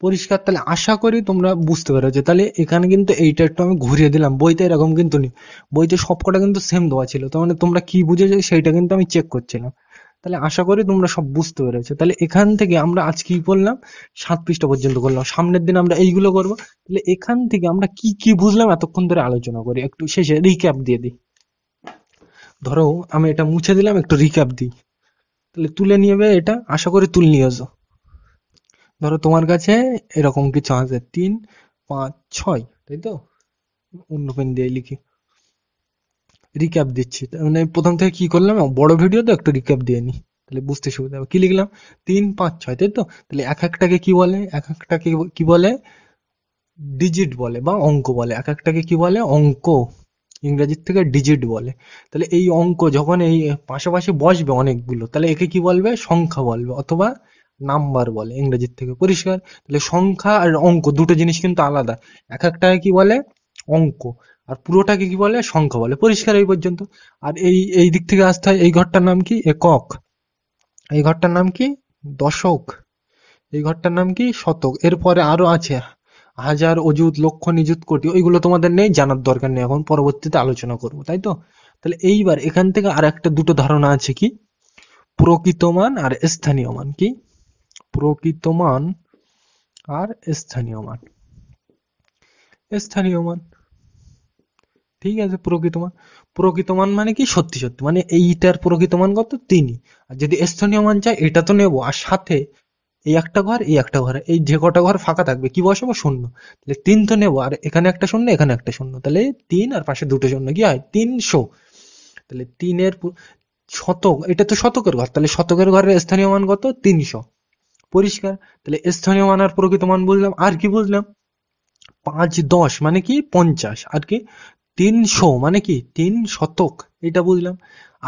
পরিষ্কার, তাহলে আশা করি তোমরা বুঝতে পেরেছো। তাহলে এখানে কিন্তু এইটা একটু আমি ঘুরিয়ে দিলাম, বইতে এরকম কিন্তু নেই, বইতে সবকটা কিন্তু সেম দেওয়া ছিল, তার মানে তোমরা কি বুঝেছো সেইটা কিন্তু আমি চেক করছিলাম। তাহলে আশা করি তোমরা সব বুঝতে পেরেছো। তাহলে এখান থেকে আমরা আজ কি করলাম, 7 পৃষ্ঠা পর্যন্ত করলাম, সামনের দিন আমরা এইগুলো করবো। তাহলে এখান থেকে আমরা কি কি বুঝলাম এতক্ষণ ধরে আলোচনা করি, একটু শেষে রিক্যাপ দিয়ে দিই। ধরো আমি এটা মুছে দিলাম, একটু রিক্যাপ দিই, তাহলে তুলে নিয়ে এটা আশা করি তুলে নিয়ে আসো। ধরো তোমার কাছে এরকম কিছু আছে 3 5 6, তাই তো, অন্য পেন দিয়ে লিখি, রিক্যাপ দিচ্ছি, তার মানে প্রথম থেকে কি করলাম, বড় ভিডিও তো একটু রিক্যাপ দিয়ে নি, তাহলে বুঝতে সুবিধা হবে। কি লিখলাম 3 5 6, তাই তো, তাহলে এক একটাকে কি বলে, এক একটাকে কি বলে ডিজিট বলে বা অঙ্ক বলে, এক একটাকে কি বলে অঙ্ক, ইংরেজির থেকে ডিজিট বলে। তাহলে এই অঙ্ক যখন এই পাশাপাশি বসবে অনেকগুলো, তাহলে একে কি বলবে সংখ্যা বলবে অথবা নাম্বার বলে ইংরেজির থেকে, পরিষ্কার। তাহলে সংখ্যা আর অঙ্ক দুটো জিনিস কিন্তু আলাদা, এক একটাকে কি বলে অঙ্ক আর পুরোটাকে কি বলে সংখ্যা বলে, পরিষ্কার এই পর্যন্ত। আর এই এই দিক থেকে আসতে হয়, এই ঘরটার নাম কি একক, এই ঘরটার নাম কি দশক, এই ঘরটার নাম কি শতক, এরপরে আরো আছে হাজার অযুত লক্ষ নিযুত কোটি, ওইগুলো তোমাদের নেই, জানার দরকার নেই, এখন পরবর্তীতে আলোচনা করবো, তাই তো। তাহলে এইবার এখান থেকে আর একটা দুটো ধারণা আছে, কি প্রকৃত মান আর স্থানীয় মান, কি প্রকৃত মান আর স্থানীয় মান, স্থানীয় মান, ঠিক আছে। প্রকৃত মান, প্রকৃত মান মানে কি সত্যি সত্যি, মানে এইটার প্রকৃত মান কত 3, আর যদি স্থানীয় মান চাই এটা তো নেবো, আর সাথে এই একটা ঘর এই একটা ঘর, এই যে কটা ঘর ফাঁকা থাকবে কি বসাবো শূন্য, তাহলে 3 তো নেবো, আর এখানে একটা শূন্য এখানে একটা শূন্য, তাহলে 3 আর পাশে দুটো শূন্য কি হয় 300। তাহলে 3 এর শতক, এটা তো শতকের ঘর, তাহলে শতকের ঘরের স্থানীয় মান কত 300, পরিষ্কার। তাহলে স্থানীয় মান আর প্রকৃত মান বুঝলাম, আর কি বুঝলাম 5 10 মানে কি 50, আর কি 300 মানে কি 3 শতক, এটা বুঝলাম।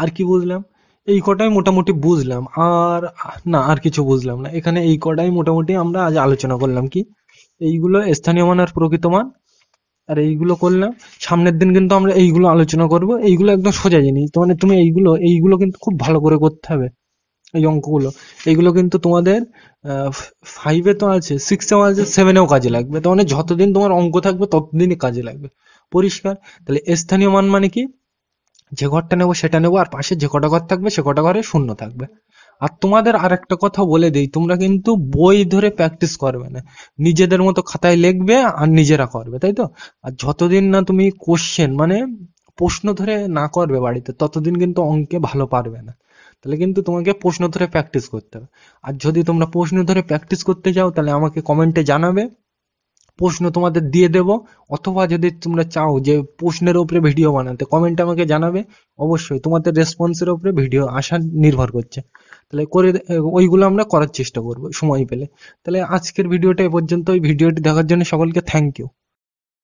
আর কি বুঝলাম, এই কটাই মোটামুটি বুঝলাম, আর না আর কিছু বুঝলাম না, এখানে এই কটাই মোটামুটি আমরা আজ আলোচনা করলাম, কি এইগুলো স্থানীয় মান আর প্রকৃত মান, আর এইগুলো করলাম। সামনের দিন কিন্তু আমরা এইগুলো আলোচনা করব, এইগুলো একদম সোজা জিনিস, তো মানে তুমি এইগুলো কিন্তু খুব ভালো করে করতে হবে, এই অঙ্কগুলো, এইগুলো কিন্তু তোমাদের 5-এ তো আছে, 6-এও আছে, 7-এও কাজে লাগবে, তো মানে যতদিন তোমার অঙ্ক থাকবে ততদিনই কাজে লাগবে, পরিষ্কার। তাহলে স্থানীয় মান মানে কি, যে ঘরটা নেবো সেটা নেবো, আর পাশে যে কটা ঘর থাকবে সে কটা ঘরে শূন্য থাকবে। আর তোমাদের আর একটা কথা বলে দেই, তোমরা কিন্তু বই ধরে প্র্যাকটিস করবে না, নিজেদের মতো খাতায় লিখবে আর নিজেরা করবে, তাই তো। আর যতদিন না তুমি কোশ্চেন মানে প্রশ্ন ধরে না করবে বাড়িতে, ততদিন কিন্তু অঙ্কে ভালো পারবে না। তাহলে কিন্তু তোমাকে প্রশ্ন ধরে প্র্যাকটিস করতে হবে। আর যদি তোমরা প্রশ্ন ধরে প্র্যাকটিস করতে যাও, তাহলে আমাকে কমেন্টে জানাবে, প্রশ্ন তোমাদের দিয়ে দেব, অথবা যদি তোমরা চাও যে প্রশ্নের উপরে ভিডিও বানাতে, কমেন্টে আমাকে জানাবে, অবশ্যই তোমাদের রেসপন্সের উপরে ভিডিও আসা নির্ভর করছে, তাহলে করে ওইগুলো আমরা করার চেষ্টা করব সময় পেলে। তাহলে আজকের ভিডিওটা এ পর্যন্ত, ওই ভিডিওটি দেখার জন্য সকলকে থ্যাংক ইউ।